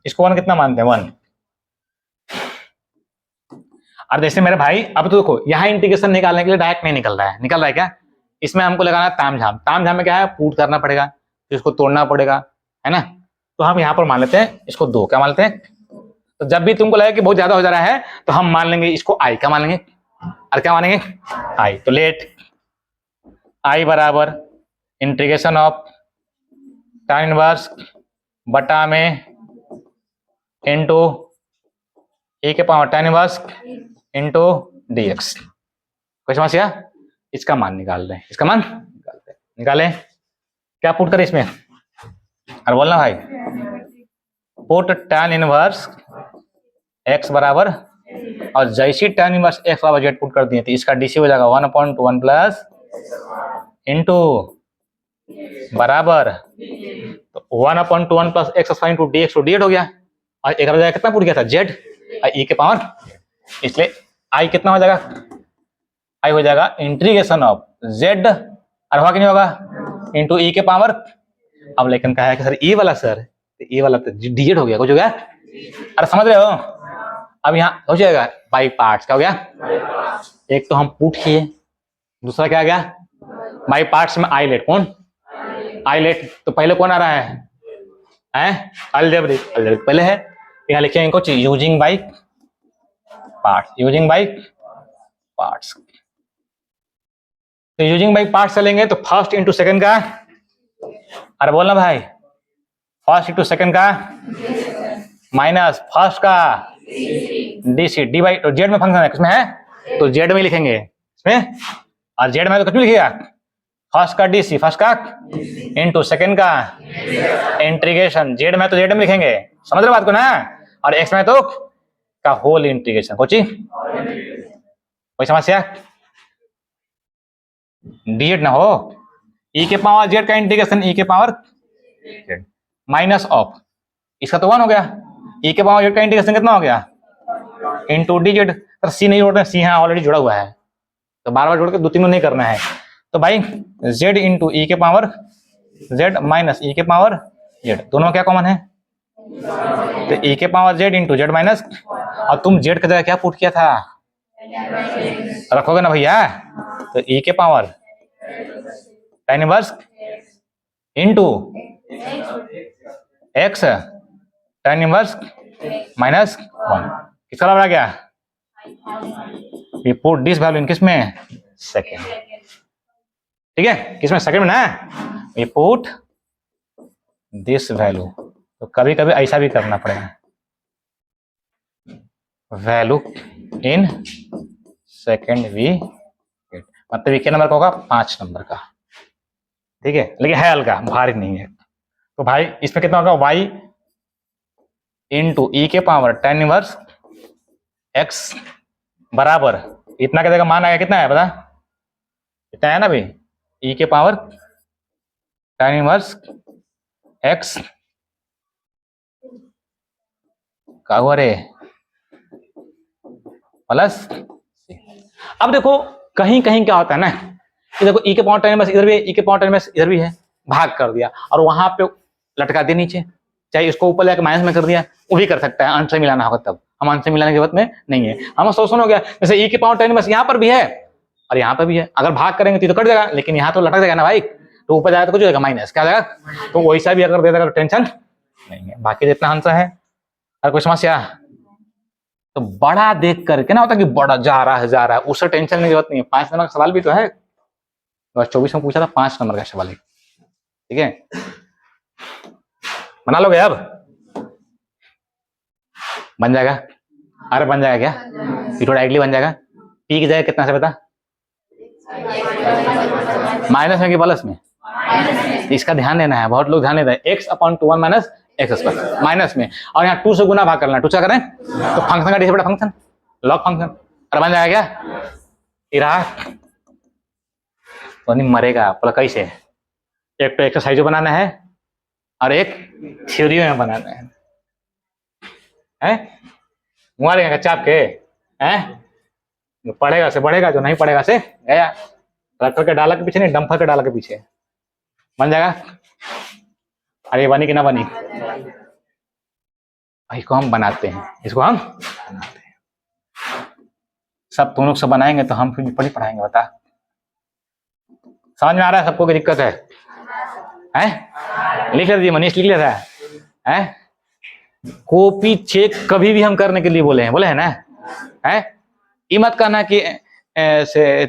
इसको 1 कितना मानते हैं? 1। और जैसे मेरे भाई, अब तो देखो यहाँ इंटीग्रेशन निकालने के लिए डायरेक्ट नहीं निकल रहा है क्या? इसमें हमको लगाना तामझाम। तामझाम में क्या है? पुट करना पड़ेगा, तो इसको तोड़ना पड़ेगा, है ना। तो हम यहाँ पर मान लेते हैं इसको 2, क्या मान लेते हैं? तो जब भी तुमको लगे कि बहुत ज्यादा हो जा रहा है, तो हम मान लेंगे इसको आई, क्या मान लेंगे? और क्या मानेंगे? आई। तो लेट आई बराबर इंटीग्रेशन ऑफ tan इनवर्स बटा में इंटू ए के power tan inverse into dx। कोई समस्या? इसका मान निकाल दें, इसका मान निकालें। क्या पुट करें इसमें? और बोलना भाई, पुट tan इनवर्स x बराबर, और जैसी tan इनवर्स x बराबर जेड पुट कर दिए, तो इसका डीसी हो जाएगा 1/2 1 प्लस इंटू बराबर, तो 1/2 1 plus x square into dx, तो dx हो गया। और एक जगह कितना पुट गया था? z e के पावर, इसलिए i कितना हो जाएगा? i हो जाएगा इंटीग्रेशन ऑफ z, और हुआ कि नहीं होगा? इंटू e के पावर। अब लेकिन कहा है कि सर e वाला, सर e वाला तो dz हो गया, कुछ हो गया? अरे समझ रहे हो? अब यहाँ हो जाएगा बाई पार्ट्स, क्या हो गया? एक तो हम पुट किए, दूसरा क्या आ गया? बाई पार्ट्स में आई लेट। कौन आई लेट? तो पहले कौन आ रहा है? अलजेब्रिक पहले है, यहाँ लिखेंगे कुछ यूजिंग बाई पार्ट्स। तो यूजिंग बाई पार्ट्स चलेंगे तो फर्स्ट इंटू सेकंड का, अरे बोलना भाई, फर्स्ट इंटू सेकंड का माइनस फर्स्ट का डीसी डी बाई, तो जेड में फंक्शन है, किसमें है तो जेड में लिखेंगे इसमें, और जेड में तो कुछ भी लिखिएगा, फर्स्ट का डीसी, फर्स्ट का इंटू सेकंड का इंटीग्रेशन, जेड में तो जेड में लिखेंगे, समझ रहे बात को ना, और एक्स में तो का होल इंटीग्रेशन, कोई समस्या, डीजेड ना हो, ई के पावर जेड का इंटीग्रेशन ई के पावर माइनस ऑफ, इसका तो 1 हो गया, ई के पावर जेड का इंटीग्रेशन कितना हो गया इंटू डीजेड, तो सी नहीं जोड़ रहे, सी यहाँ ऑलरेडी जुड़ा हुआ है, तो बार बार जोड़ के 2-3 नहीं करना है, तो भाई जेड इंटू ई के पावर जेड माइनस ई के पावर जेड, दोनों क्या कॉमन है, तो ई के power Z into Z minus, और तुम जेड की जगह क्या पुट किया था, रखोगे ना भैया, तो ई के power tan inverse into x tan inverse minus 1, किसका लग रहा क्या, we put this value in किसमें सेकेंड, ठीक है, किसमें सेकेंड में ना, वी पुट दिस वैल्यू, तो कभी कभी ऐसा भी करना पड़ेगा, वैल्यू इन सेकेंड वी, मतलब क्या नंबर का होगा 5 नंबर का, ठीक है, लेकिन है हल्का, भारी नहीं है, तो भाई इसमें कितना होगा y इंटू ई के पावर tan इनवर्स x बराबर, इतना क्या देगा, मान आया कितना है पता, इतना है ना भाई, ई के पावर tan इनवर्स x का हुआ रे प्लस, अब देखो कहीं कहीं क्या होता है ना, कि देखो ई के पावर tan इनवर्स इधर भी है, ई के पावर tan इनवर्स इधर भी है, भाग कर दिया और वहां पे लटका दिया नीचे, चाहे इसको ऊपर लेकर माइनस में कर दिया, वो भी कर सकता है, अंश से मिलाना होगा तब, हम अंश से मिलाने की जरूरत में नहीं है, हम सोचन हो गया, जैसे ई के पावर tan इनवर्स यहाँ पर भी है और यहाँ पर भी है, अगर भाग करेंगे तो कट जाएगा, लेकिन यहाँ तो लटक जाएगा ना भाई, तो ऊपर जाएगा तो कुछ हो जाएगा माइनस, क्या जाएगा, तो वैसा भी अगर दे देगा तो टेंशन नहीं है, बाकी जितना आंसर है, और कोई समस्या, तो बड़ा देख करके ना होता कि बड़ा जा रहा है, उससे टेंशन की जरूरत नहीं है, 5 नंबर का सवाल भी तो है, बस 24 में पूछा था 5 नंबर का सवाल है, ठीक है, बना लोगे अब, बन जाएगा, अरे बन जाएगा क्या, ये थोड़ा डायरेक्टली बन जाएगा, पी की जगह कितना से बता, माइनस में कि प्लस में, इसका ध्यान देना है, बहुत लोग ध्यान देते हैं, x upon 2 1 minus x square minus में, और यहाँ 2 से गुना भाग करना, 2 क्या करें तो फंक्शन का डी से बड़ा फंक्शन, लॉग फंक्शन, अरे बन जाएगा क्या, इरा तो नहीं मरेगा, बोला कैसे, एक तो एक्सरसाइज बनाना है और एक थ्योरी में बनाना है, मारेगा चाप के, जो पढ़ेगा से बढ़ेगा, जो नहीं पढ़ेगा से गया, ट्रैक्टर के डाला के पीछे नहीं, डंपर के डाला के पीछे, बन जाएगा, अरे बनी कि ना बनी, इसको हम बनाते हैं, इसको हम बनाते हैं, सब तुम लोग सब बनाएंगे तो हम फिर पढ़ी पढ़ाएंगे, बता समझ में आ रहा है सबको, की दिक्कत है? लिख लीजिए, मनीष लिख लिया था, कॉपी चेक कभी भी हम करने के लिए बोले हैं ना, ये मत कहना कि ऐसे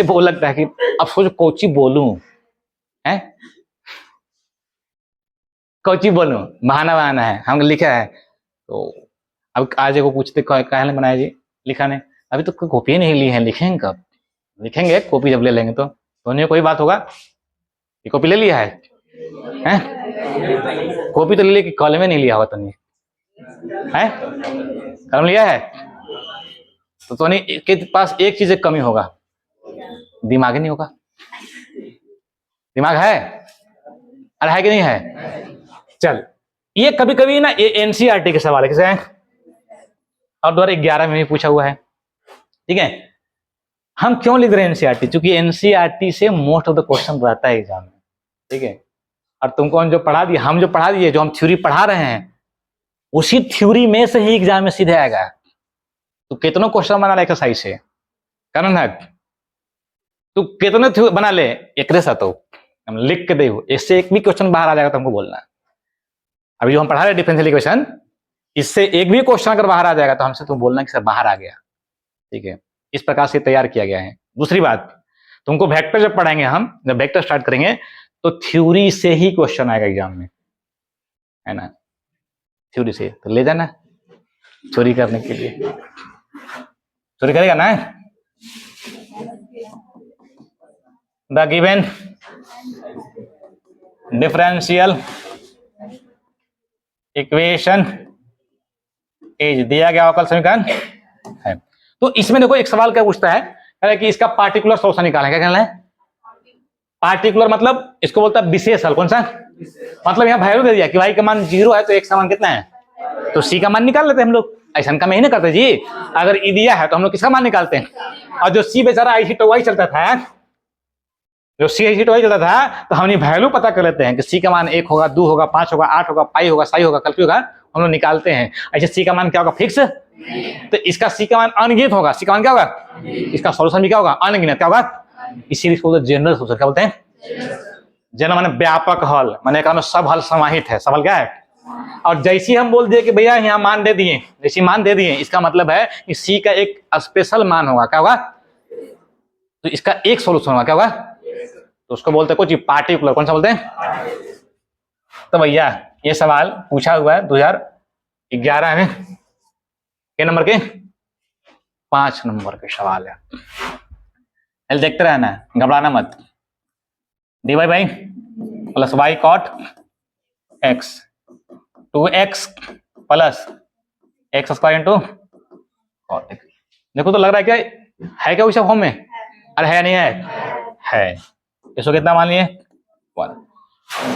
बोल लगता है कि अब सोच कोची बोलूं, कोची बोलूं, बहाना है, हम लिखा है, तो अब आज को पूछते कहने बनाया जी, लिखा नहीं, अभी तो कोई कॉपी नहीं ली है, लिखेंगे कब, लिखेंगे कॉपी जब ले लेंगे तो नहीं कोई बात होगा, ये कॉपी ले लिया है, कॉपी तो ले लिया कि कॉलम में नहीं लिया हुआ, तो नहीं है, कलम लिया है, तो नहीं के पास एक चीज कमी होगा, दिमाग ही नहीं होगा, दिमाग है, अरे है कि नहीं है, चल ये कभी कभी ना ये एनसीईआरटी के सवाल है, किसे और 2011 में भी पूछा हुआ है, ठीक है, हम क्यों लिख रहे हैं एनसीईआरटी, क्योंकि एनसीईआरटी से मोस्ट ऑफ द क्वेश्चन रहता है एग्जाम में, ठीक है, और तुमको जो पढ़ा दिए, हम जो पढ़ा दिए, जो हम थ्योरी पढ़ा रहे हैं, उसी थ्योरी में से ही एग्जाम में सीधे आएगा, तो कितनों क्वेश्चन बना ले एक्सरसाइज से, कारण है तू कितने बना ले एक सा, तो हम लिख के दे, इससे एक भी क्वेश्चन बाहर आ जाएगा तो हमको बोलना। अभी जो हम पढ़ा रहे डिफरेंशियल इक्वेशन, इससे एक भी क्वेश्चन अगर बाहर आ जाएगा तो हमसे तुम बोलना कि सर बाहर आ गया। ठीक है, इस प्रकार से तैयार किया गया है। दूसरी बात, तुमको वेक्टर जब पढ़ाएंगे, हम जब वेक्टर स्टार्ट करेंगे तो थ्योरी से ही क्वेश्चन आएगा एग्जाम में, है ना, थ्योरी से। तो ले जाना चोरी करने के लिए, चोरी करेगा ना। The given differential equation is, दिया गया अवकल समीकरण है। तो इसमें देखो एक सवाल क्या पूछता है कि इसका पार्टिकुलर सोल्यूशन निकालें। क्या कहना है पार्टिकुलर, मतलब इसको बोलता है विशेष हल। कौन सा, मतलब यहाँ वैल्यू दे दिया कि y का मान 0 है तो x का मान कितना है, तो c का मान निकाल लेते हैं हम लोग। ऐसा का नहीं करते जी, अगर ई दिया है तो हम लोग किसका मान निकालते हैं। और जो c बेचारा ऐसी तो वही चलता था, जो c ऐसी तो वही चलता था, तो हमने वैल्यू पता कर लेते हैं कि c का मान 1 होगा, 2 होगा, 5 होगा, 8 होगा, पाई होगा, साई होगा, कल्पी होगा, हम लोग निकालते हैं। ऐसे c का मान क्या होगा, फिक्स, तो इसका c का मान अनगिनत होगा। c का मान क्या होगा, इसका सॉल्यूशन भी क्या होगा, अनगिनत। क्या होगा, इसीलिए इसको जनरल सोल्यूशन क्या बोलते हैं, जनरल माने व्यापक हल, माने एक में सब हल समाहित है। सब हल क्या है, और जैसे हम बोल दिए कि भैया यहाँ मान दे दिए, जैसे मान दे दिए, इसका मतलब है कि सी का एक स्पेशल मान होगा। क्या होगा, तो इसका एक सॉल्यूशन होगा। क्या होगा, तो उसको बोलते हैं कुछ पार्टिकुलर। कौन सा बोलते हैं। तो भैया ये सवाल पूछा हुआ है 2011 में, के नंबर के 5 नंबर के सवाल है। देखते रहना, घबराना मत। dy by plus y cot x, 2x plus x square into cot x. देखो तो लग रहा है क्या है, क्या उसी फॉर्म में, अरे है नहीं है। इसको कितना मान लिए 1।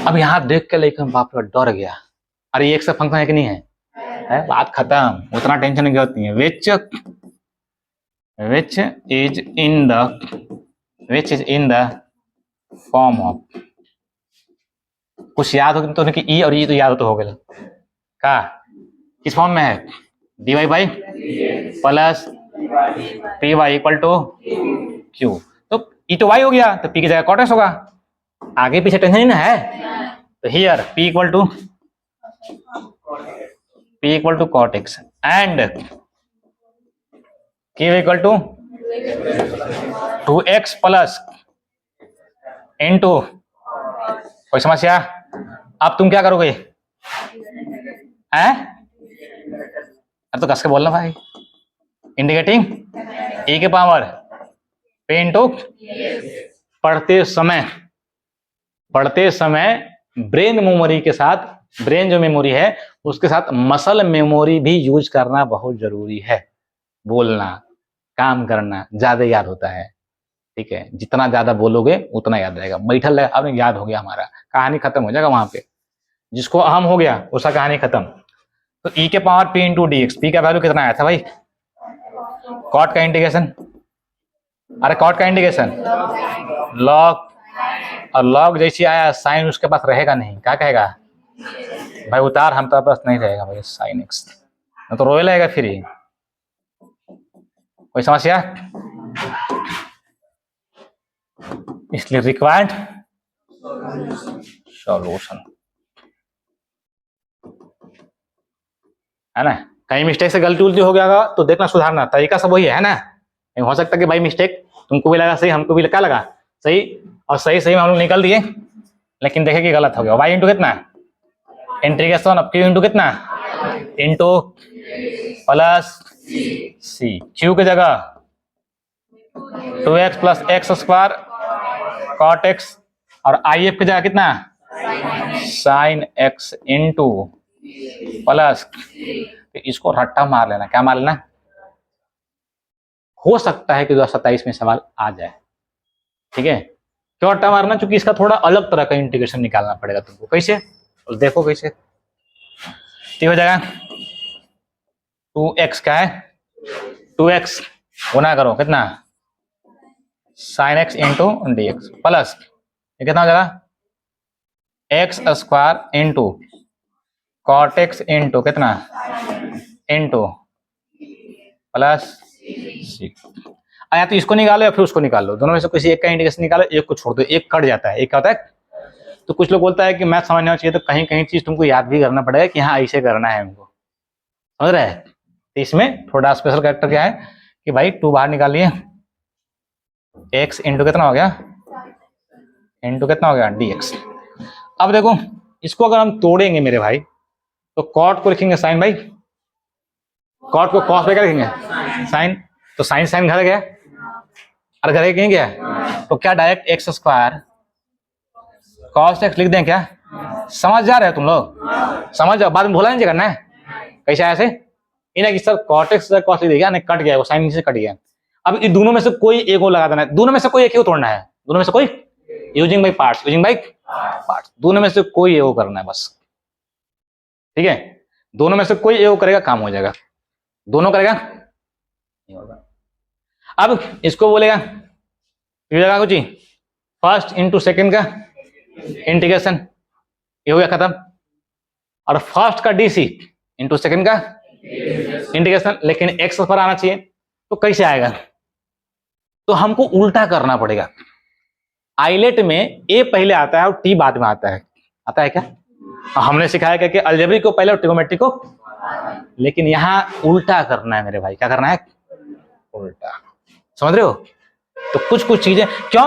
अब यहाँ देख के लेकिन बाप रे डर गया, अरे ये एक से फंक्शन है कि नहीं है, बात खत्म, उतना टेंशन की जरूरत नहीं है। विच is in the form of, कुछ याद हो तो ई, और ई तो याद तो हो गया का, किस फॉर्म में है, dy by plus P Y equal to q. तो ई तो y हो गया, तो p की जगह कॉट एक्स होगा, आगे पीछे टेंशन ही ना है। तो here p equal to cot x and q equal to 2x plus into, कोई समस्या। अब तुम क्या करोगे, हैं, अरे तो कस के बोलना भाई, इंडिकेटिंग e के पावर p इंटू, पढ़ते समय ब्रेन मेमोरी के साथ, ब्रेन जो मेमोरी है उसके साथ मसल मेमोरी भी यूज करना बहुत जरूरी है। बोलना, काम करना, ज्यादा याद होता है। ठीक है, जितना ज्यादा बोलोगे उतना याद रहेगा। बैठल रहेगा, अब याद हो गया, हमारा कहानी खत्म हो जाएगा वहां पे। जिसको अहम हो गया उसका कहानी खत्म। तो e के power p into D x, P का वैल्यू कितना आया था भाई, कॉट का इंटीग्रेशन, अरे कॉट का इंटीग्रेशन लॉग, और लॉग जैसी आया साइन उसके पास रहेगा नहीं, क्या कहेगा भाई उतार, हम तो पास नहीं रहेगा भाई साइन एक्स, तो रोए लगेगा फिर ही। कोई समस्या, इसलिए रिक्वायर्ड सॉल्यूशन, है ना। कहीं मिस्टेक से गलती उल्टी हो गया तो देखना, सुधारना, तरीका सब वही है ना। हो सकता है कि भाई मिस्टेक तुमको भी लगा सही, हमको भी क्या लगा सही, और सही में हम लोग निकल दिए, लेकिन देखे कि गलत हो गया। वाई इंटू कितना, इंटीग्रेशन ऑफ क्यू इंटू कितना, इंटू प्लस सी, क्यू की जगह 2x plus x square cot x, और आई एफ की जगह कितना साइन एक्स इंटू प्लस, तो इसको रट्टा मार लेना। क्या मार लेना, हो सकता है कि 2027 में सवाल आ जाए। ठीक है, क्यों रट्टा मारना, क्योंकि इसका थोड़ा अलग तरह का इंटीग्रेशन निकालना पड़ेगा तुमको। कैसे, और देखो कैसे। तो हो जाएगा 2x का है, 2x गुना करो कितना sine x into D x, plus ये कितना हो जाएगा x square into cot x into कितना इंटू प्लस सी। आया तो इसको निकालो या फिर उसको निकाल लो, दोनों में से किसी एक का इंटीग्रेशन निकालो, एक को छोड़ दो, एक कट जाता है। एक क्या होता है, तो कुछ लोग बोलता है कि मैथ समझना चाहिए, तो कहीं कहीं चीज तुमको याद भी करना पड़ेगा कि हाँ ऐसे करना है हमको, समझ रहे हैं। तो इसमें थोड़ा स्पेशल कैरेक्टर क्या है कि भाई 2 बाहर निकालिए, x इंटू कितना हो गया, इंटू कितना हो गया dx। अब देखो इसको अगर हम तोड़ेंगे मेरे भाई, तो कॉट को लिखेंगे साइन भाई, कॉट को कॉस पे क्या लिखेंगे साइन, तो साइन साइन घर गया, और घर कहीं गया, तो क्या direct x square cos x लिख दें क्या, समझ जा रहे हो तुम लोग, समझ जाओ, बाद में भूला नहीं करना है कैसे ऐसे, इन्हें कि सर कॉट एक्स कॉस लिख देगा, नहीं कट गया वो साइन से कट गया। अब इन दोनों में से कोई एक को लगा देना है, दोनों में से कोई एक ही तोड़ना है, दोनों में से कोई, using by parts, using by parts, दोनों में से कोई एक करना है बस, ठीक है, दोनों में से कोई एक करेगा काम हो जाएगा, दोनों करेगा नहीं होगा। अब इसको बोलेगा कुछ फर्स्ट इंटू सेकेंड का इंटीग्रेशन, ये हो गया खत्म, और फर्स्ट का डीसी इंटू सेकेंड का इंटीग्रेशन, लेकिन एक्स पर आना चाहिए, तो कैसे आएगा, तो हमको उल्टा करना पड़ेगा। आइलेट में ए पहले आता है और टी बाद में आता है क्या, हमने सिखाया क्या कि अलजेब्रिक को पहले और ट्रिगोनोमेट्रिक को, लेकिन यहाँ उल्टा करना है मेरे भाई, क्या करना है उल्टा, समझ रहे हो। तो कुछ कुछ चीजें क्यों,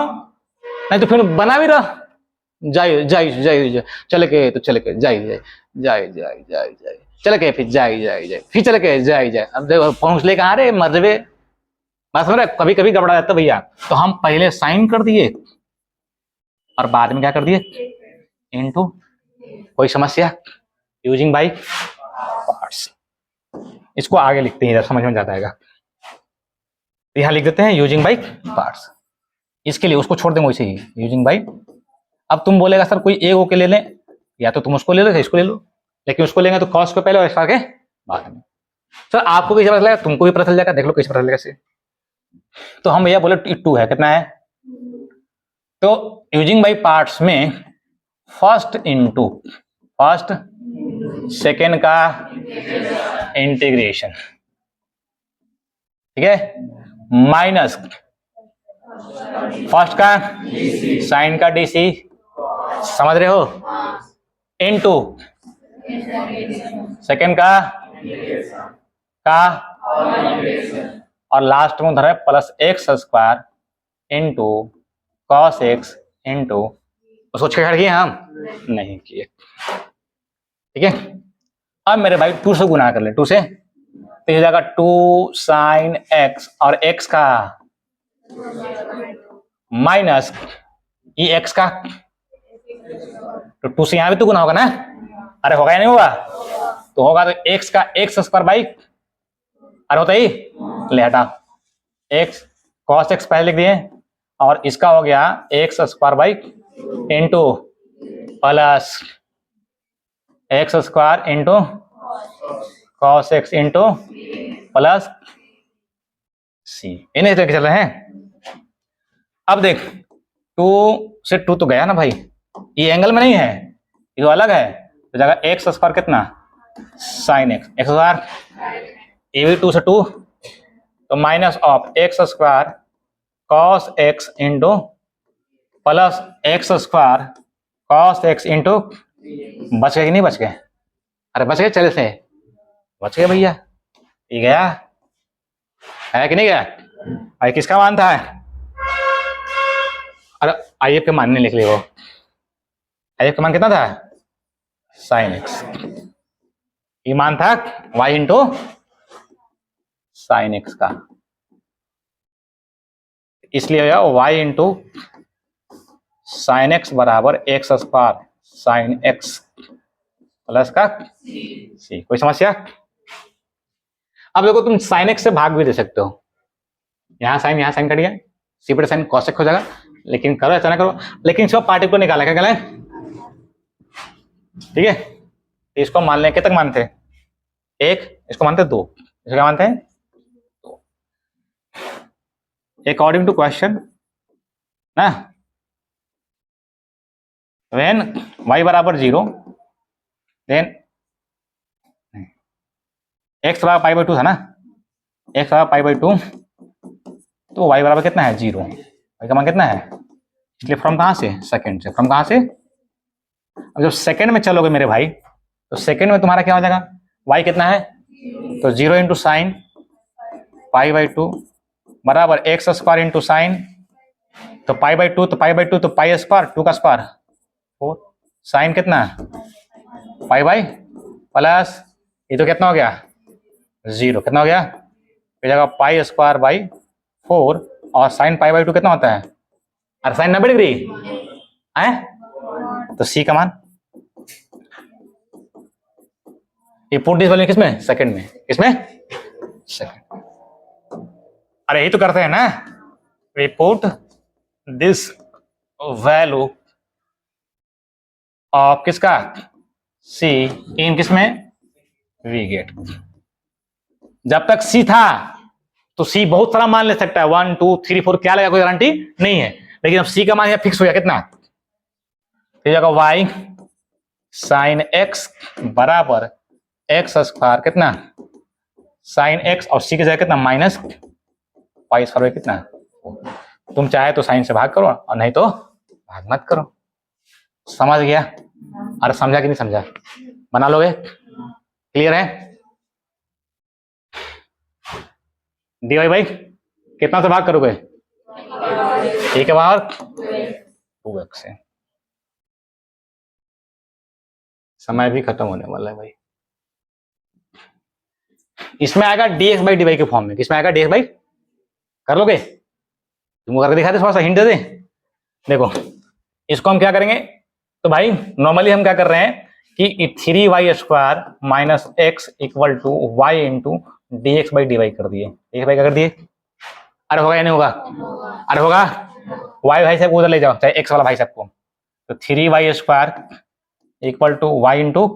नहीं तो फिर बना भी रहा जाए जाए जाए चले के, तो चले के जाए जाए जाए जाए जाए जाए चले के, फिर जाए जाए जाए फिर चले के जाए जाए, अब देखो पहुंच ले कहाँ रे मजबे, बात समझ रहे, कभी कभी गड़बड़ा जाता भैया। तो हम पहले साइन कर दिए और बाद में क्या कर दिए इनटू, कोई समस्या, यूजिंग बाई पार्ट्स, इसको आगे लिखते हैं इधर समझ में जाता है, यहां लिख देते हैं यूजिंग बाई पार्ट्स, इसके लिए उसको छोड़ देंगे वैसे ही यूजिंग बाई। अब तुम बोलेगा सर कोई एक होके ले लें, या तो तुम उसको ले लो या इसको ले लो, लेकिन उसको लेंगे तो कॉस को पहले और एक्स्ट्रा के बाद में। सर आपको भी पता चलेगा, तुमको भी पता चल जाएगा, देख लो कैसे पता चलेगा से। तो हम भैया बोले 2 है, कितना है, तो यूजिंग बाई पार्ट्स में फर्स्ट इंटू फर्स्ट सेकेंड का इंटीग्रेशन, ठीक है, माइनस फर्स्ट का साइन का डीसी, समझ रहे हो, इनटू सेकेंड का और लास्ट में उधर है plus x square into cos x into, उसको छेड़ किए हम नहीं किए, ठीक है। अब मेरे भाई 2 से गुना कर ले, 2 से, तो ये जाएगा 2 साइन एक्स और x का माइनस ई एक्स का, तो 2 से यहां भी तो गुना होगा ना, अरे होगा या नहीं होगा, तो होगा तो x का एक्स स्क्वायर बाई, अरे होता ही ले हटा, x cos x पहले लिख दिए, और इसका हो गया x square by into plus x square into cos x into plus C, इन्हें लेके चल रहे हैं। अब देख 2 से 2 तो गया ना भाई, ये एंगल में नहीं है, ये तो अलग है, तो जगह एक्स स्क्वायर कितना साइन एक्स, एक्स स्क्वायर ये भी 2 से 2, तो minus of x square cos x into plus x square cos x into, बच गए कि नहीं बच गए, अरे बच गए, चले से बच गए भैया, ये गया है कि नहीं गया, अरे किसका मान था, अरे आई एफ के मान नहीं लिख लिया, वो आई एफ का मान कितना था साइन एक्स, ये मान था y इंटू साइन एक्स का, इसलिए y इंटू साइन एक्स बराबर x square sine x plus का सी, कोई समस्या। अब देखो तुम साइन एक्स से भाग भी दे सकते हो, यहाँ साइन कट गया, सी पर साइन कॉसेक हो जाएगा, लेकिन करो ऐसा ना करो, लेकिन इसको पार्टिकुलर निकाला, क्या निकाला, ठीक है, इसको मान लें, कितने तक मानते हैं 1, इसको मानते हैं 2, इसको क्या मानते हैं 2, अकॉर्डिंग टू क्वेश्चन ना, व्हेन y बराबर 0 देन x बराबर पाई बाई 2 था ना, x बराबर पाई बाई 2, तो y बराबर कितना है 0, y का मान कितना है, इसलिए फ्रॉम कहां से सेकंड से, फ्रॉम कहां से अब जब सेकंड में चलोगे मेरे भाई, तो सेकंड में तुम्हारा क्या हो जाएगा, y कितना है, तो 0 इंटू साइन पाई बाई 2 बराबर एक्स स्क्वायर इंटू साइन, तो पाई बाई 2 तो पाई स्क्वायर 2 का स्क्वायर 4, साइन कितना पाई बाई प्लस ये तो कितना हो गया 0, कितना हो गया फिर जगह पाई स्क्वायर बाई 4 और साइन पाई बाई 2 कितना होता है, और साइन 90 डिग्री है, तो सी का मान ये पुट दिस वैल्यू किसमें, सेकंड में, किसमें सेकंड। अरे यही तो करते हैं ना, we put this value of किसका सी इन किसमें वी गेट। जब तक सी था तो सी बहुत सारा मान ले सकता है, 1 2 3 4 क्या लगेगा, कोई गारंटी नहीं है, लेकिन अब सी का मान यहाँ फिक्स हो गया कितना, तो जगह वाई साइन एक्स बराबर एक्स स्क्वायर कितना साइन एक्स और सी की जगह कितना माइनस पाई स्क्वायर कितना, तुम चाहे तो साइन से भाग करो और नहीं तो भाग मत करो। समझ गया, अरे समझा कि नहीं समझा, बना लोगे, क्लियर है। डी वाई बाई कितना से भाग करोगे, एक बार 2x से। समय भी खत्म होने वाला है भाई। इसमें आएगा dx बाई dy के फॉर्म में, किसमें आएगा dx बाई, कर लोगे, तुमको करके दिखा दे, थोड़ा सा हिंट दे दे। देखो इसको हम क्या करेंगे, तो भाई नॉर्मली हम क्या कर रहे हैं कि 3y square minus x equal to y into D x by d y कर दिए, एक बाई क्या कर दिए, अरे होगा या नहीं होगा, अरे होगा, y भाई साहब उधर ले जाओ, चाहे x वाला भाई साहब को, तो 3y square equal to y into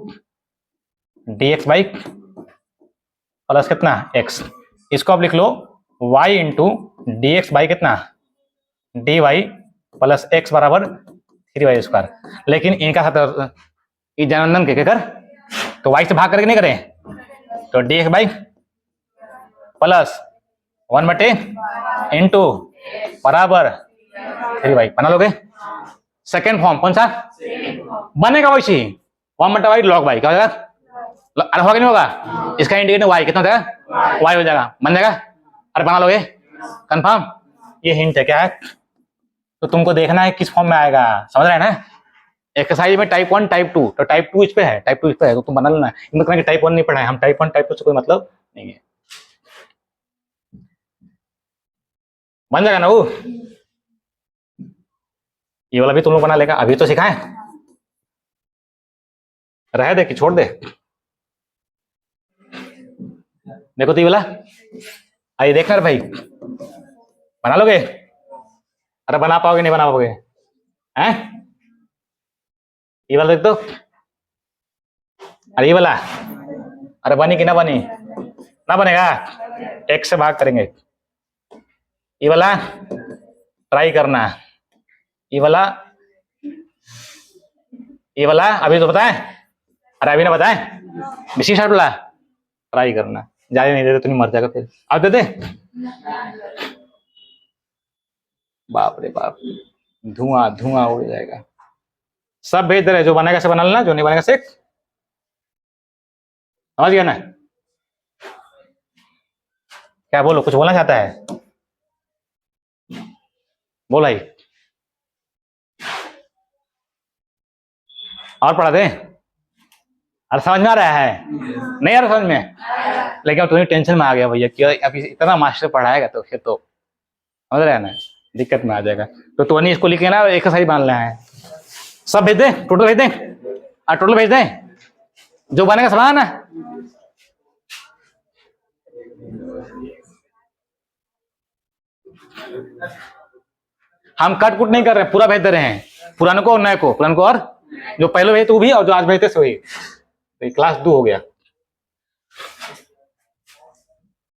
D x by plus कितना x, इसको आप लिख लो y into D x by कितना डी वाई प्लस एक्स बराबर 3y स्क्वायर। लेकिन इनका साथ जननन के कर, तो y से भाग करके नहीं करें, तो D x by plus 1/, into बराबर 3y, बना लोगे। सेकेंड फॉर्म कौन सा बनेगा, वैसे 1/y log y क्या हो जाएगा, अरे होगा नहीं होगा, इसका इंडिकेटर y कितना हो जाएगा, y हो जाएगा, बन जाएगा, अरे बना लोगे कंफर्म। ये हिंट है, क्या है, तो तुमको देखना है किस फॉर्म में आएगा, समझ रहे हैं ना। एक्सरसाइज में टाइप 1 टाइप 2, तो टाइप 2 इस पे है, टाइप 2 इस पे है, तो तुम बना लेना, इनमें टाइप 1 नहीं पढ़ा है हम, टाइप 1 टाइप 2 से कोई मतलब नहीं है, बन जाएगा ना वो। ये वाला भी तुम लोग बना लेगा, अभी तो सिखाएं, रह दे कि छोड़ दे। देखो तो ये वाला, आइए देखना रे भाई, बना लोगे, अरे बना पाओगे नहीं बना पाओगे, हैं ये वाला देख दो, अरे ये वाला, अरे बनी कि ना बनी, ना बनेगा, एक से भाग करेंगे, ये वाला ट्राई करना, ये वाला अभी तो बताएं, अरे अभी ना बताएं, विशेष शर्ट वाला ट्राई करना, ज्यादा नहीं देते तो नहीं मर जाएगा फिर, आप दे दे, बाप रे बाप, धुआं धुआं उड़ जाएगा। सब भेज दे रहे, जो बनेगा से बना लेना, जो नहीं बनेगा से, समझ गया ना। क्या बोलो, कुछ बोलना चाहता है, बोला ही और पढ़ा दे, अरे समझ में आ रहा है, नहीं आ रहा समझ में, लेकिन अब तुम्हें टेंशन में आ गया भैया कि अभी इतना मास्टर पढ़ाएगा तो फिर तो समझ रहे हैं ना, दिक्कत में आ जाएगा, तो तुमने इसको लिखे ना एक्सरसाइज बांधना है, सब भेज दे, टोटल भेज दे, और टोटल भेज दे, जो बनेगा समान ना। हम कट कुट नहीं कर रहे हैं, पूरा भेज दे रहे हैं, पुराने को और नए को, पुराने को और जो पहले भेजे तो भी, और जो आज भेजते सो ही, तो क्लास 2 हो गया।